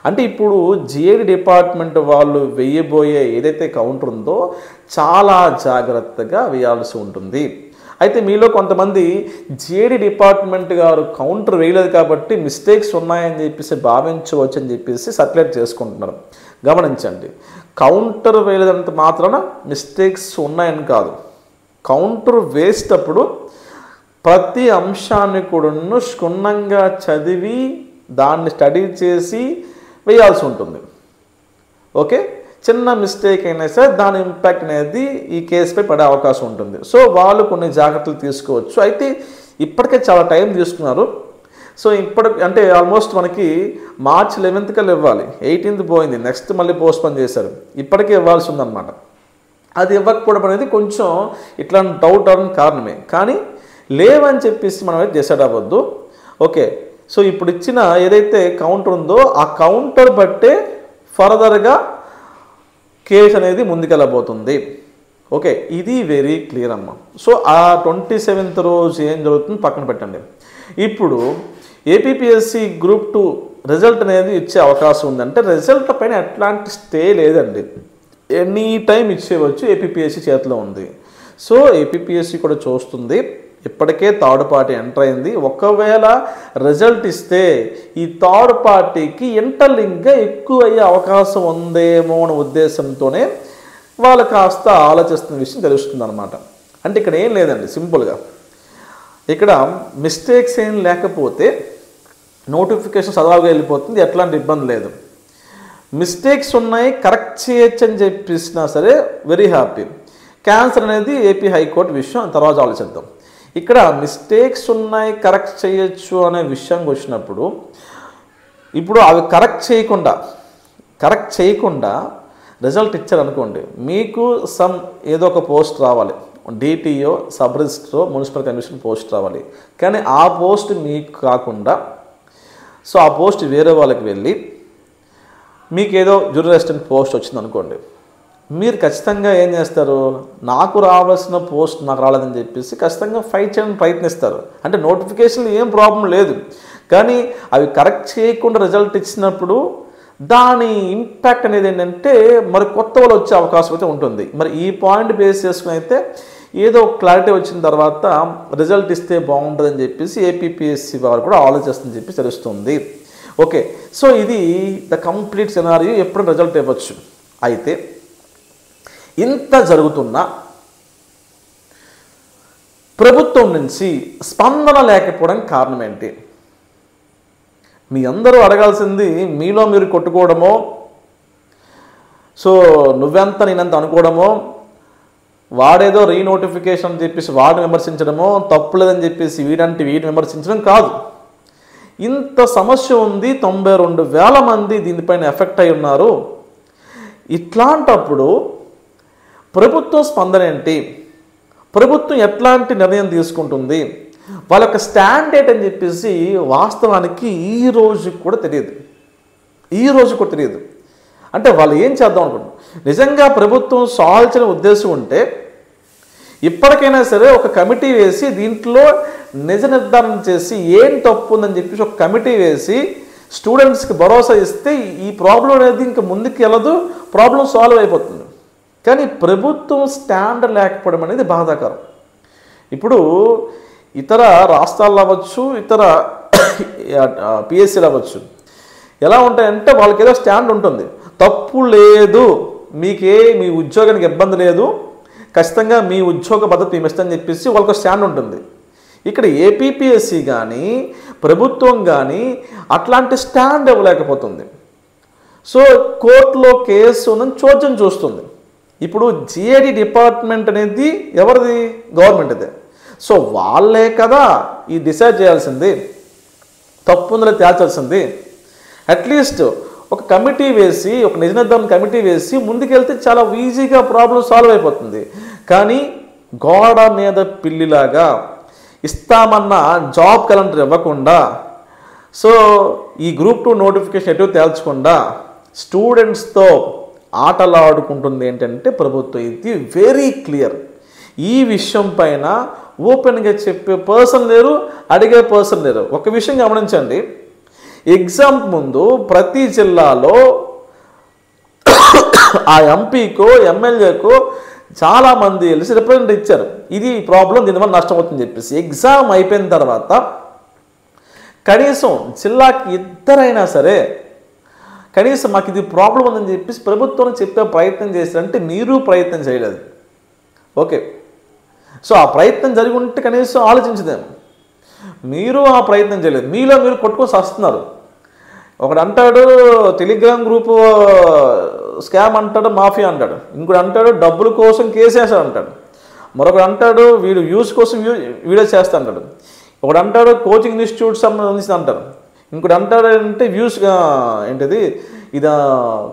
అంటే ఇప్పుడు GAD డిపార్ట్మెంట్ వాళ్ళు వేయబోయే ఏదైతే కౌంటర్ ఉందో చాలా జాగ్రత్తగా వేయాల్సి ఉంటుంది. అయితే మీలో కొంతమంది GAD డిపార్ట్మెంట్ గారు కౌంటర్ వేయలేదు కాబట్టి మిస్టేక్స్ ఉన్నాయని చెప్పేసి భావించవచ్చు అని చెప్పేసి సర్క్యులేట్ చేసుకుంటున్నారు. గమనించండి, కౌంటర్ వేయలేదంత మాత్రాన మిస్టేక్స్ ఉన్నాయని కాదు. కౌంటర్ వేసేటప్పుడు ప్రతి అంశాన్ని కూడా క్షుణ్ణంగా చదివి దాన్ని స్టడీ చేసి వేయాల్సి ఉంటుంది. ఓకే, చిన్న మిస్టేక్ అయినా సరే దాని ఇంపాక్ట్ అనేది ఈ కేసుపై పడే అవకాశం ఉంటుంది. సో వాళ్ళు కొన్ని జాగ్రత్తలు తీసుకోవచ్చు. అయితే ఇప్పటికే చాలా టైం తీసుకున్నారు. సో అంటే ఆల్మోస్ట్ మనకి March 11th కల్లా ఇవ్వాలి. 18th పోయింది, నెక్స్ట్ మళ్ళీ పోస్ట్పోన్ చేశారు. ఇప్పటికే ఇవ్వాల్సి ఉందన్నమాట. అది ఇవ్వకపోవడం అనేది కొంచెం ఇట్లాంటి డౌట్ అవడానికి కారణమే. కానీ లేవని చెప్పేసి మనం అయితే డిసైడ్ అవ్వద్దు. ఓకే, సో ఇప్పుడు ఇచ్చిన ఏదైతే కౌంటర్ ఉందో ఆ కౌంటర్ బట్టే ఫర్దర్గా కేసు అనేది ముందుకెళ్ళబోతుంది. ఓకే, ఇది వెరీ క్లియర్ అమ్మ. సో ఆ 27th రోజు ఏం జరుగుతుంది పక్కన పెట్టండి. ఇప్పుడు APPSC Group 2 రిజల్ట్ అనేది ఇచ్చే అవకాశం ఉందంటే రిజల్ట్ పైన ఎట్లాంటి స్టే లేదండి, ఎనీ టైం ఇచ్చేవచ్చు. APPSC చేతిలో ఉంది. సో APPSC కూడా చూస్తుంది. ఇప్పటికే థర్డ్ పార్టీ ఎంటర్ అయింది. ఒకవేళ రిజల్ట్ ఇస్తే ఈ థర్డ్ పార్టీకి ఇంటర్లింక్గా ఎక్కువ అయ్యే అవకాశం ఉందేమో అనే ఉద్దేశంతోనే వాళ్ళు కాస్త ఆలోచిస్తున్న విషయం తెలుస్తుంది అనమాట. అంటే ఇక్కడ ఏం లేదండి, సింపుల్గా ఇక్కడ మిస్టేక్స్ ఏం లేకపోతే నోటిఫికేషన్ సదావుగా వెళ్ళిపోతుంది, ఎట్లాంటి ఇబ్బంది లేదు. మిస్టేక్స్ ఉన్నాయి, కరెక్ట్ చేయొచ్చు అని చెప్పినా సరే వెరీ హ్యాపీ. క్యాన్సర్ అనేది AP హైకోర్టు విషయం, తర్వాత ఆలోచిద్దాం. ఇక్కడ మిస్టేక్స్ ఉన్నాయి, కరెక్ట్ చేయొచ్చు అనే విషయంకి వచ్చినప్పుడు ఇప్పుడు అవి కరెక్ట్ చేయకుండా రిజల్ట్ ఇచ్చారనుకోండి, మీకు ఏదో ఒక పోస్ట్ రావాలి, DTO, sub registrar, municipal commission post రావాలి. కానీ ఆ పోస్ట్ మీకు కాకుండా సో ఆ పోస్ట్ వేరే వాళ్ళకి వెళ్ళి మీకు ఏదో జ్యూరీ అసిస్టెంట్ పోస్ట్ వచ్చింది అనుకోండి, మీరు ఖచ్చితంగా ఏం చేస్తారు, నాకు రావాల్సిన పోస్ట్ నాకు రాలేదని చెప్పేసి ఖచ్చితంగా ఫైట్ చేయడానికి ప్రయత్నిస్తారు. అంటే నోటిఫికేషన్లు ఏం ప్రాబ్లం లేదు, కానీ అవి కరెక్ట్ చేయకుండా రిజల్ట్ ఇచ్చినప్పుడు దాని ఇంపాక్ట్ అనేది ఏంటంటే మరి కొత్త వాళ్ళు వచ్చే అవకాశం అయితే ఉంటుంది. మరి ఈ పాయింట్ బేస్ చేసుకుని అయితే ఏదో క్లారిటీ వచ్చిన తర్వాత రిజల్ట్ ఇస్తే బాగుంటుందని చెప్పేసి APPSC వారు కూడా ఆలోచిస్తుందని చెప్పి తెలుస్తుంది. ఓకే, సో ఇది ద కంప్లీట్ సినారియో. ఎప్పుడు రిజల్ట్ ఇవ్వచ్చు. అయితే ఇంత జరుగుతున్నా ప్రభుత్వం నుంచి స్పందన లేకపోవడం కారణం ఏంటి? మీ అందరూ అడగాల్సింది, మీలో మీరు కొట్టుకోవడమో సో నువ్వెంత నేనంత అనుకోవడమో, వాడేదో రీనోటిఫికేషన్ అని చెప్పేసి వాడిని విమర్శించడమో, తప్పులేదని చెప్పేసి వీడిని విమర్శించడం కాదు. ఇంత సమస్య ఉంది, 92,000 మంది దీనిపైన ఎఫెక్ట్ అయి ఉన్నారు. ఇట్లాంటప్పుడు ప్రభుత్వం స్పందన ఏంటి, ప్రభుత్వం ఎట్లాంటి నిర్ణయం తీసుకుంటుంది, వాళ్ళ యొక్క స్టాండ్ ఏంటని చెప్పేసి వాస్తవానికి ఈ రోజు కూడా తెలియదు. అంటే వాళ్ళు ఏం చేద్దాం అనుకుంటున్నారు. నిజంగా ప్రభుత్వం సాల్వ్ చేయని ఉద్దేశం ఉంటే ఇప్పటికైనా సరే ఒక కమిటీ వేసి దీంట్లో నిజ నిర్ధారణ చేసి ఏం తప్పు ఉందని చెప్పేసి ఒక కమిటీ వేసి స్టూడెంట్స్కి భరోసా ఇస్తే ఈ ప్రాబ్లం అనేది ఇంకా ముందుకు వెళ్ళదు, ప్రాబ్లం సాల్వ్ అయిపోతుంది. కానీ ప్రభుత్వం స్టాండ్ లేకపోవడం అనేది బాధాకరం. ఇప్పుడు ఇతర రాష్ట్రాల్లో అవ్వచ్చు, ఇతర పిఎస్సీలు అవ్వచ్చు, ఎలా ఉంటాయంటే వాళ్ళకి ఏదో స్టాండ్ ఉంటుంది. తప్పు లేదు, మీ ఉద్యోగానికి ఇబ్బంది లేదు, ఖచ్చితంగా మీ ఉద్యోగ భద్రత మేము ఇస్తామని చెప్పేసి వాళ్ళకి స్టాండ్ ఉంటుంది. ఇక్కడ ఏపీపీఎస్సీ కానీ ప్రభుత్వం కానీ అట్లాంటి స్టాండ్ ఇవ్వలేకపోతుంది. సో కోర్టులో కేసు ఉందని చోద్యం చూస్తుంది. ఇప్పుడు జిఏడి డిపార్ట్మెంట్ అనేది ఎవరిది? గవర్నమెంట్దే. సో వాళ్ళే కదా ఈ డిసైడ్ చేయాల్సింది, తప్పు ఉందో తేల్చాల్సింది. అట్లీస్ట్ ఒక కమిటీ వేసి, ఒక నిజ నిర్ధారణ కమిటీ వేసి ముందుకెళ్తే చాలా ఈజీగా ప్రాబ్లం సాల్వ్ అయిపోతుంది. కానీ గోడ మీద పిల్లిలాగా ఇస్తామన్న జాబ్ క్యాలెండర్ ఇవ్వకుండా, సో ఈ గ్రూప్ 2 నోటిఫికేషన్ ఎటు తేల్చకుండా స్టూడెంట్స్తో ఆటలాడుకుంటుంది ఏంటంటే ప్రభుత్వం. ఇది వెరీ క్లియర్. ఈ విషయం పైన ఓపెన్గా చెప్పే పర్సన్ లేరు, అడిగే పర్సన్ లేరు. ఒక విషయం గమనించండి, ఎగ్జామ్ ముందు ప్రతి జిల్లాలో ఆ ఎంపీకో ఎమ్మెల్యేకో చాలామంది వెళ్ళి రిప్రజెంట్ ఇచ్చారు, ఇది ప్రాబ్లం, దీనివల్ల నష్టం అవుతుందని చెప్పేసి. ఎగ్జామ్ అయిపోయిన తర్వాత కనీసం జిల్లాకి ఇద్దరైనా సరే కనీసం మాకు ఇది ప్రాబ్లం ఉందని చెప్పేసి ప్రభుత్వం చెప్పే ప్రయత్నం చేశారంటే మీరు ప్రయత్నం చేయలేదు. ఓకే, సో ఆ ప్రయత్నం జరిగి ఉంటే కనీసం ఆలోచించదేమో. మీరు ఆ ప్రయత్నం చేయలేదు, మీలో మీరు కొట్టుకొని వస్తున్నారు. ఒకడు అంటాడు టెలిగ్రామ్ గ్రూపు స్కామ్ అంటాడు, మాఫియా అంటాడు. ఇంకోటి అంటాడు డబ్బుల కోసం కేసేసాడు అంటాడు. మరొకడు అంటాడు వీడు వ్యూస్ కోసం వీడియో చేస్తా అంటాడు. ఒకడు అంటాడు కోచింగ్ ఇన్స్టిట్యూట్ సంబంధించి అంటారు. ఇంకోటి అంటాడు అంటే వ్యూస్ ఏంటిది ఇది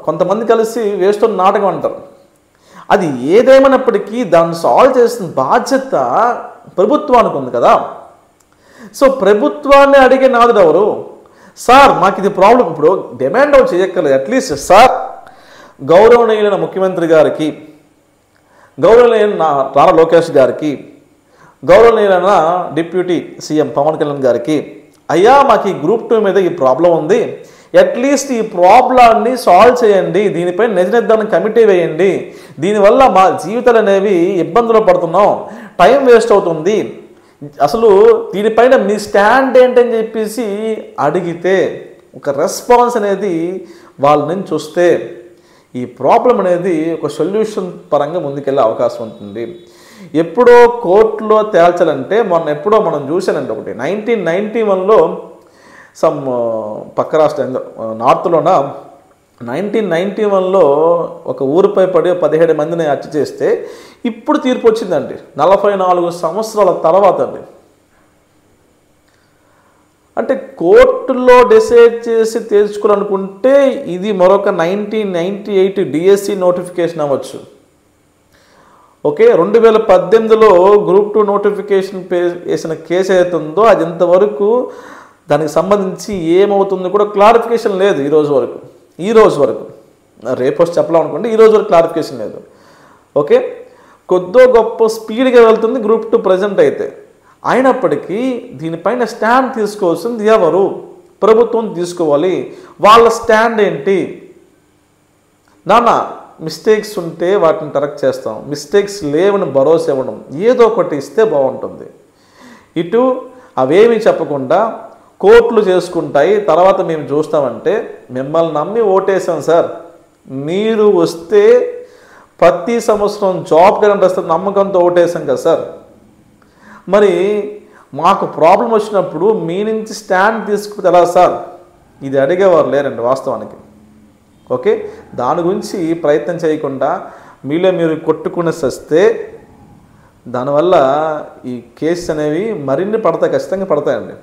కొంతమంది కలిసి వేస్తున్న నాటకం అంటారు. అది ఏదేమైనప్పటికీ దాన్ని సాల్వ్ చేసిన బాధ్యత ప్రభుత్వానికి ఉంది కదా. సో ప్రభుత్వాన్ని అడిగే నాదుడు ఎవరు? సార్ మాకు ఇది ప్రాబ్లం. ఇప్పుడు డిమాండ్ అవుట్ చేయక్కర్లేదు, అట్లీస్ట్ సార్ గౌరవనీయులైన ముఖ్యమంత్రి గారికి, గౌరవనీయులైన నారా లోకేష్ గారికి, గౌరవనీయులైన డిప్యూటీ సీఎం పవన్ కళ్యాణ్ గారికి, అయ్యా మాకు ఈ గ్రూప్ 2 మీద ఈ ప్రాబ్లం ఉంది, అట్లీస్ట్ ఈ ప్రాబ్లాన్ని సాల్వ్ చేయండి, దీనిపై నిజ నిర్ధారణ కమిటీ వేయండి, దీనివల్ల మా జీవితాలు అనేవి ఇబ్బందులు పడుతున్నాం, టైం వేస్ట్ అవుతుంది, అసలు దీనిపైన మీ స్టాండ్ ఏంటని చెప్పేసి అడిగితే ఒక రెస్పాన్స్ అనేది వాళ్ళ నుంచి వస్తే ఈ ప్రాబ్లం అనేది ఒక సొల్యూషన్ పరంగా ముందుకెళ్ళే అవకాశం ఉంటుంది. ఎప్పుడో కోర్టులో తేల్చాలంటే ఎప్పుడో మనం చూసానంటే ఒకటి 1991లో సమ్ పక్క రాష్ట్రం నార్త్లోన 1991లో ఒక ఊరిపై పడి 17 మందిని హత్య చేస్తే ఇప్పుడు తీర్పు వచ్చిందండి 44 సంవత్సరాల తర్వాత అండి. అంటే కోర్టులో డిసైడ్ చేసి తెలుసుకోవాలనుకుంటే ఇది మరొక 1998 డిఎస్సి నోటిఫికేషన్ అవ్వచ్చు. ఓకే, 2018లో గ్రూప్ 2 నోటిఫికేషన్ వేసిన కేసు ఏదైతుందో అది ఇంతవరకు దానికి సంబంధించి ఏమవుతుందో కూడా క్లారిఫికేషన్ లేదు ఈ రోజు వరకు. రేపు వచ్చి చెప్పాలనుకుంటే ఈ రోజు వరకు క్లారిఫికేషన్ లేదు. ఓకే, కొద్దో గొప్ప స్పీడ్గా వెళ్తుంది గ్రూప్ 2 ప్రజెంట్ అయితే. అయినప్పటికీ దీనిపైన స్టాండ్ తీసుకోవాల్సింది ఎవరు? ప్రభుత్వం తీసుకోవాలి. వాళ్ళ స్టాండ్ ఏంటి? నాన్న మిస్టేక్స్ ఉంటే వాటిని కరెక్ట్ చేస్తాం, మిస్టేక్స్ లేవని భరోసా ఇవ్వడం, ఏదో ఒకటి ఇస్తే బాగుంటుంది. ఇటు అవేమీ చెప్పకుండా కోర్టులు చేసుకుంటాయి, తర్వాత మేము చూస్తామంటే మిమ్మల్ని నమ్మి ఓటేసాం సార్, మీరు వస్తే ప్రతి సంవత్సరం జాబ్ గ్యారెంటీ వస్తే నమ్మకంతో ఓటేసాం కదా సార్, మరి మాకు ప్రాబ్లం వచ్చినప్పుడు మీ నుంచి స్టాండ్ తీసుకుంటే ఎలా సార్? ఇది అడిగేవారు లేరండి వాస్తవానికి. ఓకే, దాని గురించి ప్రయత్నం చేయకుండా మీలో మీరు కొట్టుకుని వస్తే దానివల్ల ఈ కేసెస్ అనేవి మరిన్ని పడతాయి, ఖచ్చితంగా పడతాయండి.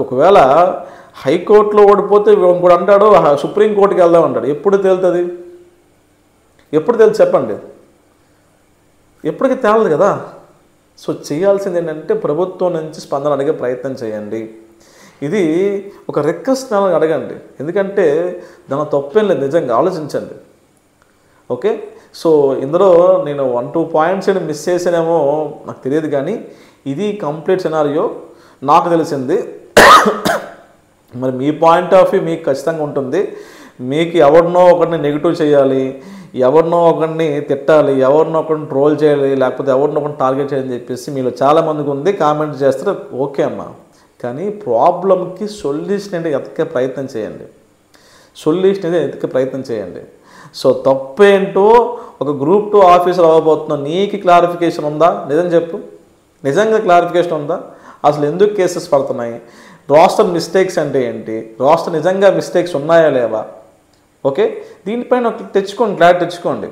ఒకవేళ హైకోర్టులో ఓడిపోతే ఇంకోటి అంటాడు సుప్రీంకోర్టుకి వెళ్దాం అంటాడు. ఎప్పుడు తేలుతుంది? ఎప్పుడు తెలుసు చెప్పండి? ఎప్పటికీ తేలదు కదా. సో చేయాల్సింది ఏంటంటే ప్రభుత్వం నుంచి స్పందన అడిగే ప్రయత్నం చేయండి. ఇది ఒక రిక్వెస్ట్ అడగండి, ఎందుకంటే దాని తప్పేం లేదు, నిజంగా ఆలోచించండి. ఓకే, సో ఇందులో నేను 1-2 పాయింట్స్ మిస్ చేసానేమో నాకు తెలియదు, కానీ ఇది కంప్లీట్ సినారియో నాకు తెలిసింది. మరి మీ పాయింట్ ఆఫ్ వ్యూ మీకు ఖచ్చితంగా ఉంటుంది. మీకు ఎవరినో ఒకరిని నెగిటివ్ చేయాలి, ఎవరినో ఒకరిని తిట్టాలి, ఎవరినో ఒకరిని ట్రోల్ చేయాలి, లేకపోతే ఎవరినో ఒకరిని టార్గెట్ చేయాలని చెప్పేసి మీలో చాలామందికి ఉంది. కామెంట్ చేస్తారు, ఓకే అమ్మా, కానీ ప్రాబ్లంకి సొల్యూషన్ అంటే ఎతకే ప్రయత్నం చేయండి. సొల్యూషన్ అయితే ఎతకే ప్రయత్నం చేయండి. సో తప్పేంటో ఒక గ్రూప్ 2 ఆఫీసర్ అవ్వబోతున్నా, నీకు క్లారిఫికేషన్ ఉందా? నిజం చెప్పు, నిజంగా క్లారిఫికేషన్ ఉందా? అసలు ఎందుకు కేసెస్ పడుతున్నాయి? రోస్టర్ మిస్టేక్స్ అంటే ఏంటి? రోస్టర్ నిజంగా మిస్టేక్స్ ఉన్నాయా లేవా? ఓకే, దీనిపైన ఒక తెచ్చుకోండి, క్లారిటీ తెచ్చుకోండి.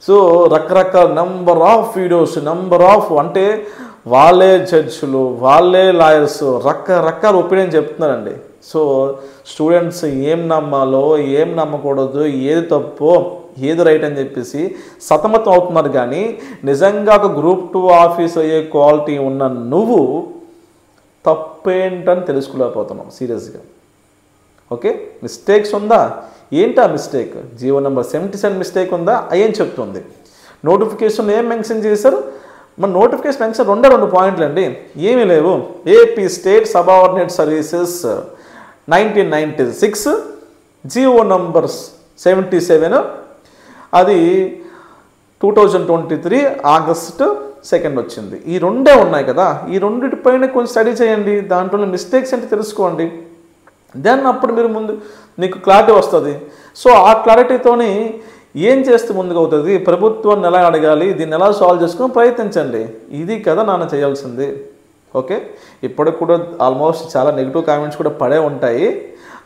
సో రకరకాల number of videos, number of అంటే వాళ్ళే జడ్జిలు, వాళ్ళే లాయర్స్ రకరకాల ఒపీనియన్ చెప్తున్నారండి. సో స్టూడెంట్స్ ఏం నమ్మాలో, ఏం నమ్మకూడదు, ఏది తప్పో, ఏది రైట్ అని చెప్పేసి సతమతం అవుతున్నారు. కానీ నిజంగా ఒక గ్రూప్ 2 ఆఫీస్ అయ్యే క్వాలిటీ ఉన్న నువ్వు తప్పేంటని తెలుసుకోలేకపోతున్నావు సీరియస్గా. ఓకే, మిస్టేక్స్ ఉందా? ఏంటి ఆ మిస్టేక్? జీవో నెంబర్ 77 మిస్టేక్ ఉందా? ఏం చెప్తుంది? నోటిఫికేషన్ ఏం మెన్షన్ చేశారు? మన నోటిఫికేషన్ మెన్షన్ 2 పాయింట్లు అండి, ఏమీ లేవు. AP state subordinate services 1996 GO number 77, అది 2023 ఆగస్టు 2 వచ్చింది. ఈ 2 ఉన్నాయి కదా, ఈ రెండిటిపైన కొంచెం స్టడీ చేయండి, దాంట్లో మిస్టేక్స్ అంటే తెలుసుకోండి. దెన్ అప్పుడు మీరు ముందు నీకు క్లారిటీ వస్తుంది. సో ఆ క్లారిటీతోని ఏం చేస్తే ముందుకు అవుతుంది, ప్రభుత్వాన్ని ఎలా అడగాలి, దీన్ని ఎలా సాల్వ్ చేసుకొని ప్రయత్నించండి. ఇది కదా నాన్న చేయాల్సింది. ఓకే, ఇప్పటికి కూడా ఆల్మోస్ట్ చాలా నెగిటివ్ కామెంట్స్ కూడా పడే ఉంటాయి.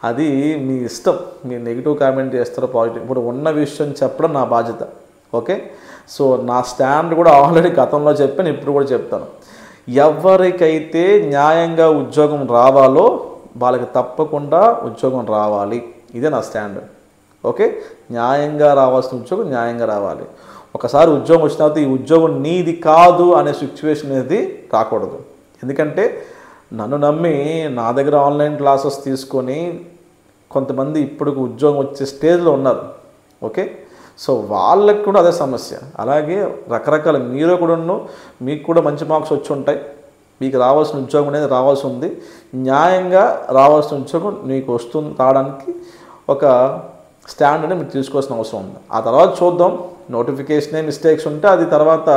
అది మీ ఇష్టం, మీరు నెగిటివ్ కామెంట్ చేస్తారో పాజిటివ్. ఇప్పుడు ఉన్న విషయం చెప్పడం నా బాధ్యత. ఓకే, సో నా స్టాండ్ కూడా ఆల్రెడీ గతంలో చెప్పాను, ఇప్పుడు కూడా చెప్తాను. ఎవరికైతే న్యాయంగా ఉద్యోగం రావాలో వాళ్ళకి తప్పకుండా ఉద్యోగం రావాలి, ఇదే నా స్టాండ్. ఓకే, న్యాయంగా రావాల్సిన ఉద్యోగం న్యాయంగా రావాలి. ఒకసారి ఉద్యోగం వచ్చిన తర్వాత ఈ ఉద్యోగం నీది కాదు అనే సిచ్యువేషన్ అనేది రాకూడదు. ఎందుకంటే నన్ను నమ్మి నా దగ్గర ఆన్లైన్ క్లాసెస్ తీసుకొని కొంతమంది ఇప్పుడు ఉద్యోగం వచ్చే స్టేజ్లో ఉన్నారు. ఓకే, సో వాళ్ళకి కూడా అదే సమస్య. అలాగే రకరకాల మీరు కూడా మీకు కూడా మంచి మార్క్స్ వచ్చి ఉంటాయి, మీకు రావాల్సిన ఉద్యోగం అనేది రావాల్సి ఉంది. న్యాయంగా రావాల్సిన ఉద్యోగం మీకు వస్తుంది, రావడానికి ఒక స్టాండ్ అనేది మీరు తీసుకోవాల్సిన అవసరం ఉంది. ఆ తర్వాత చూద్దాం, నోటిఫికేషనే మిస్టేక్స్ ఉంటే అది తర్వాత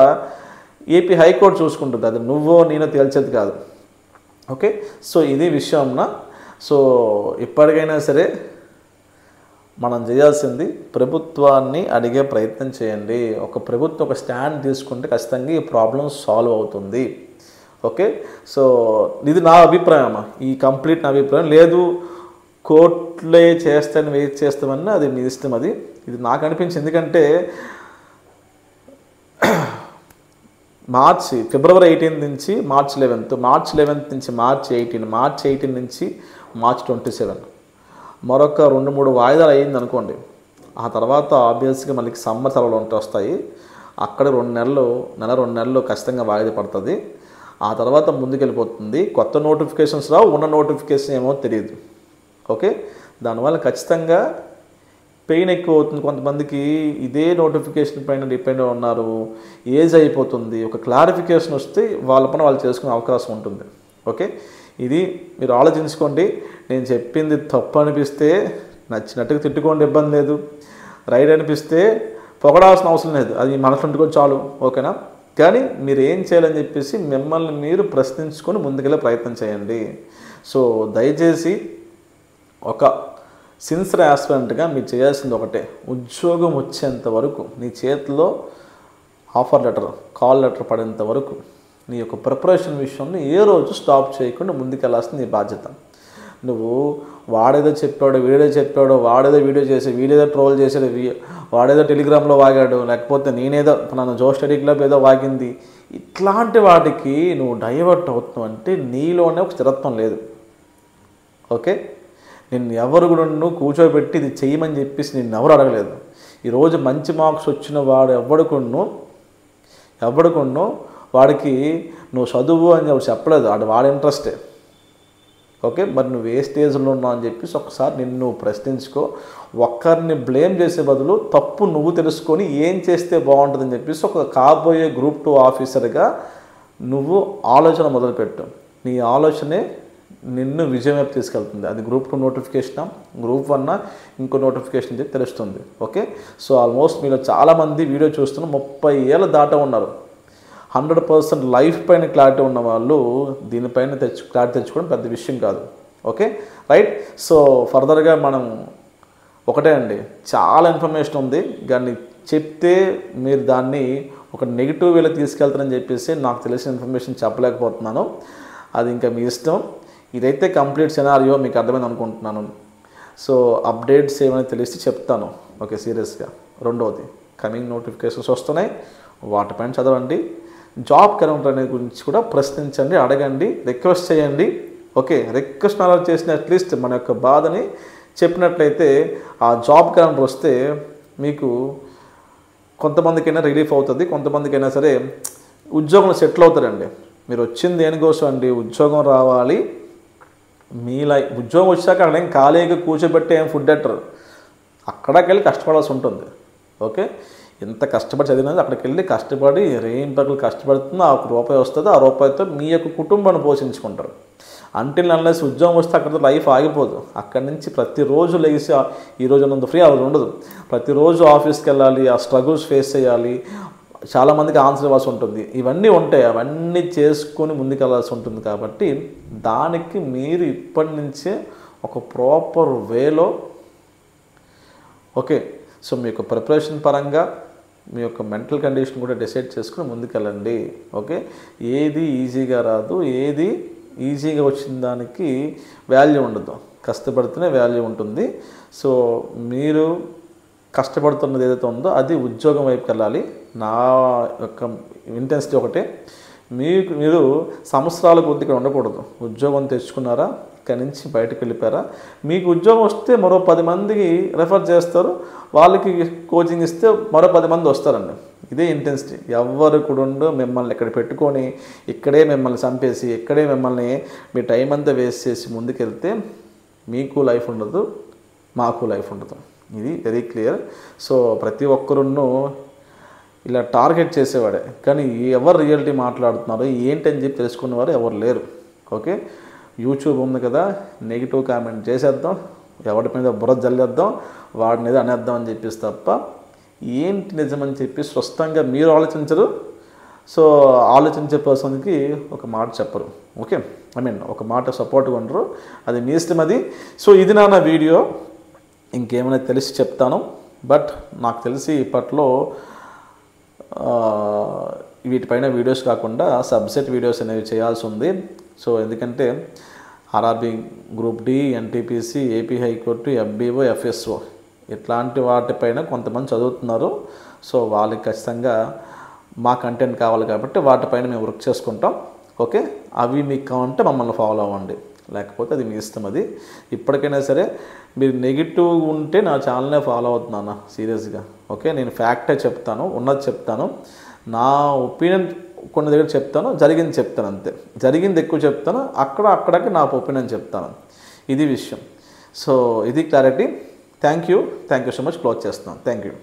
ఏపీ హైకోర్టు చూసుకుంటుంది, అది నువ్వో నేనో తేల్చేది కాదు. ఓకే, సో ఇది విషయంన. సో ఇప్పటికైనా సరే మనం చేయాల్సింది ప్రభుత్వాన్ని అడిగే ప్రయత్నం చేయండి. ఒక ప్రభుత్వం ఒక స్టాండ్ తీసుకుంటే ఖచ్చితంగా ఈ ప్రాబ్లం సాల్వ్ అవుతుంది. ఓకే, సో ఇది నా అభిప్రాయం, ఈ కంప్లీట్ నా అభిప్రాయం. లేదు కోర్టులే చేస్తాను వెయిట్ చేస్తామని అది మీ ఇష్టం. ఇది నాకు అనిపించింది. ఎందుకంటే ఫిబ్రవరి 18 నుంచి మార్చ్ 11, మార్చ్ 11 నుంచి మార్చ్ 18, మార్చ్ 18 నుంచి మార్చ్ 27, మరొక 2-3 వాయిదాలు అయ్యింది అనుకోండి. ఆ తర్వాత ఆబ్వియస్గా మళ్ళీ సమ్మర్ సెలవులు వస్తాయి. అక్కడ 2 నెలలు ఖచ్చితంగా వాయిదా పడుతుంది. ఆ తర్వాత ముందుకెళ్ళిపోతుంది. కొత్త నోటిఫికేషన్స్ రావు, ఉన్న నోటిఫికేషన్ ఏమో తెలియదు. ఓకే, దానివల్ల ఖచ్చితంగా పెయిన్ ఎక్కువ అవుతుంది. కొంతమందికి ఇదే నోటిఫికేషన్ పైన డిపెండ్ ఉన్నారు, ఏజ్ అయిపోతుంది. ఒక క్లారిఫికేషన్ వస్తే వాళ్ళ పని వాళ్ళు చేసుకునే అవకాశం ఉంటుంది. ఓకే, ఇది మీరు ఆలోచించుకోండి. నేను చెప్పింది తప్పు అనిపిస్తే నచ్చినట్టుగా తిట్టుకోండి, ఇబ్బంది లేదు. రైట్ అనిపిస్తే పొగడాల్సిన అవసరం లేదు, అది మనసులో ఉంటుకొని చాలు. ఓకేనా? కానీ మీరు ఏం చేయాలని చెప్పేసి మిమ్మల్ని మీరు ప్రశ్నించుకొని ముందుకెళ్ళే ప్రయత్నం చేయండి. సో దయచేసి ఒక సిన్సియర్ ఆస్పిరెంట్గా మీరు చేయాల్సింది ఒకటే, ఉద్యోగం వచ్చేంత వరకు నీ చేతిలో ఆఫర్ లెటర్, కాల్ లెటర్ పడేంత వరకు నీ యొక్క ప్రిపరేషన్ విషయంలో ఏ రోజు స్టాప్ చేయకుండా ముందుకెళ్ళాల్సింది నీ బాధ్యత. నువ్వు వాడేదో చెప్పాడు, వీడేదో చెప్పాడు, వాడేదో వీడియో చేసి, వీడేదో ట్రోల్ చేసాడు, వాడేదో టెలిగ్రామ్లో వాగాడు, లేకపోతే నేనేదో నన్ను జో స్టడీ క్లబ్ ఏదో వాగింది, ఇట్లాంటి వాటికి నువ్వు డైవర్ట్ అవుతున్నావు అంటే నీలోనే ఒక స్థిరత్వం లేదు. ఓకే, నిన్ను ఎవరు కూడా నువ్వు కూర్చోబెట్టి ఇది చేయమని చెప్పేసి నిన్ను ఎవరు అడగలేదు. ఈరోజు మంచి మార్క్స్ వచ్చిన వాడు ఎవడుకున్నో వాడికి నువ్వు చదువు అని చెప్పలేదు, వాడి ఇంట్రెస్టే. ఓకే, మరి నువ్వు ఏ స్టేజ్లో ఉన్నావు అని చెప్పేసి ఒకసారి నిన్ను ప్రశ్నించుకో. ఒక్కరిని బ్లేమ్ చేసే బదులు తప్పు నువ్వు తెలుసుకొని ఏం చేస్తే బాగుంటుందని చెప్పేసి ఒక కాబోయే గ్రూప్ 2 ఆఫీసర్గా నువ్వు ఆలోచన మొదలుపెట్టు. నీ ఆలోచనే నిన్ను విజయం వైపు తీసుకెళ్తుంది. అది గ్రూప్ 2 నోటిఫికేషనా, గ్రూప్ 1 ఇంకో నోటిఫికేషన్ చెప్పి తెలుస్తుంది. ఓకే, సో ఆల్మోస్ట్ మీరు చాలామంది వీడియో చూస్తున్న 30 ఏళ్ళు దాటా ఉన్నారు. 100% లైఫ్ పైన క్లారిటీ ఉన్న వాళ్ళు దీనిపైన క్లారిటీ తెచ్చుకోవడం పెద్ద విషయం కాదు. Okay right. సో ఫర్దర్గా మనం ఒకటే అండి, చాలా ఇన్ఫర్మేషన్ ఉంది, కానీ చెప్తే మీరు దాన్ని ఒక నెగిటివ్ వేలో తీసుకెళ్తారని చెప్పేసి నాకు తెలిసిన ఇన్ఫర్మేషన్ చెప్పలేకపోతున్నాను. అది ఇంకా మీ ఇష్టం. ఇదైతే కంప్లీట్ సినారియో మీకు అర్థమైంది అనుకుంటున్నాను. సో అప్డేట్స్ ఏమైనా తెలిస్తే చెప్తాను. ఓకే, సీరియస్గా. రెండవది, కమింగ్ నోటిఫికేషన్స్ వస్తున్నాయి, వాటిపైన చదవండి. జాబ్ క్యాలెండర్ అనే గురించి కూడా ప్రశ్నించండి, అడగండి, రిక్వెస్ట్ చేయండి. ఓకే, రిక్వెస్ట్ అలా చేసిన అట్లీస్ట్ మన యొక్క బాధని చెప్పినట్లయితే ఆ జాబ్ క్యాలెండర్ వస్తే మీకు కొంతమందికైనా రిలీఫ్ అవుతుంది, కొంతమందికైనా సరే ఉద్యోగం సెటిల్ అవుతారండి. మీరు వచ్చింది దేనికోసం అండి? ఉద్యోగం రావాలి. మీ లైఫ్ ఉద్యోగం వచ్చాక అక్కడ ఏం ఖాళీగా కూర్చోబెట్టి ఏం ఫుడ్ పెట్టరు, అక్కడికి వెళ్ళి కష్టపడాల్సి ఉంటుంది. ఓకే, ఎంత కష్టపడి చదివినది అక్కడికి వెళ్ళి కష్టపడి రేయింపర్లు కష్టపడుతుందో ఆ రూపాయి వస్తుంది, ఆ రూపాయితో మీ యొక్క కుటుంబాన్ని పోషించుకుంటారు. అంటిల్ అన్లెస్ ఉద్యోగం వస్తే అక్కడ లైఫ్ ఆగిపోదు. అక్కడి నుంచి ప్రతిరోజు లేచి ఈరోజు ఉన్నంత ఫ్రీ అది ఉండదు. ప్రతిరోజు ఆఫీస్కి వెళ్ళాలి, ఆ స్ట్రగుల్స్ ఫేస్ చేయాలి, చాలామందికి ఆన్సర్ ఇవ్వాల్సి ఉంటుంది. ఇవన్నీ ఉంటాయి, అవన్నీ చేసుకొని ముందుకు వెళ్ళాల్సి ఉంటుంది. కాబట్టి దానికి మీరు ఇప్పటి నుంచే ఒక ప్రాపర్ వేలో ఓకే, సో మీ యొక్క ప్రిపరేషన్ పరంగా మీ యొక్క మెంటల్ కండిషన్ కూడా డిసైడ్ చేసుకుని ముందుకెళ్ళండి. ఓకే, ఏది ఈజీగా రాదు, ఏది ఈజీగా వచ్చిన దానికి వాల్యూ ఉండదు, కష్టపడితేనే వాల్యూ ఉంటుంది. సో మీరు కష్టపడుతున్నది ఏదైతే ఉందో అది ఉద్యోగం వైపుకి వెళ్ళాలి. నా యొక్క ఇంటెన్సిటీ ఒకటే, మీరు సంవత్సరాల కొద్ది ఇక్కడ ఉండకూడదు. ఉద్యోగం తెచ్చుకున్నారా, ఇక్కడి నుంచి బయటకు వెళ్ళిపోయారా, మీకు ఉద్యోగం వస్తే మరో 10 మందికి రెఫర్ చేస్తారు, వాళ్ళకి కోచింగ్ ఇస్తే మరో 10 మంది వస్తారండి. ఇదే ఇంటెన్సిటీ. ఎవరు కూడా మిమ్మల్ని ఇక్కడ పెట్టుకొని ఇక్కడే మిమ్మల్ని చంపేసి ఇక్కడే మిమ్మల్ని మీ టైం అంతా వేస్ట్ చేసి ముందుకెళ్తే మీకు లైఫ్ ఉండదు, మాకు లైఫ్ ఉండదు. ఇది వెరీ క్లియర్. సో ప్రతి ఒక్కరును ఇలా టార్గెట్ చేసేవాడే, కానీ ఎవరు రియాలిటీ మాట్లాడుతున్నారో ఏంటని చెప్పి తెలుసుకునేవారు ఎవరు లేరు. ఓకే, యూట్యూబ్ ఉంది కదా, నెగిటివ్ కామెంట్ చేసేద్దాం, ఎవరి మీద బుర్ర జల్లేద్దాం, వాడిని ఏదో అనేద్దాం అని చెప్పేసి తప్ప ఏంటి నిజమని చెప్పి స్పష్టంగా మీరు ఆలోచించరు. సో ఆలోచించే పర్సన్కి ఒక మాట చెప్పరు. ఓకే, ఒక మాట సపోర్ట్గా ఉండరు. అది మీ ఇష్టం అది. సో ఇది నా వీడియో. ఇంకేమైనా తెలిసి చెప్తాను, బట్ నాకు తెలిసి ఇప్పట్లో వీటిపైన వీడియోస్ కాకుండా సబ్సెట్ వీడియోస్ అనేవి చేయాల్సి ఉంది. సో ఎందుకంటే RRB group D, NTPC, AP high court, FBO, FSO ఇట్లాంటి వాటిపైన కొంతమంది చదువుతున్నారు. సో వాళ్ళకి ఖచ్చితంగా మా కంటెంట్ కావాలి కాబట్టి వాటిపైన మేము వర్క్ చేసుకుంటాం. ఓకే, అవి మీకు కావాలంటే మమ్మల్ని ఫాలో అవ్వండి, లేకపోతే అది మీ ఇష్టం. అది ఇప్పటికైనా సరే మీరు నెగిటివ్ ఉంటే నా ఛానల్నే ఫాలో అవుతున్నాను సీరియస్గా. ఓకే, నేను ఫ్యాక్టే చెప్తాను, ఉన్నది చెప్తాను, నా ఒపీనియన్ కొన్ని దగ్గర చెప్తాను, జరిగింది చెప్తాను, అంతే. జరిగింది ఎక్కువ చెప్తాను, అక్కడికి నా ఒపీనియన్ చెప్తాను. ఇది విషయం. సో ఇది clarity. Thank you so much. Close చేస్తున్నాను. Thank you.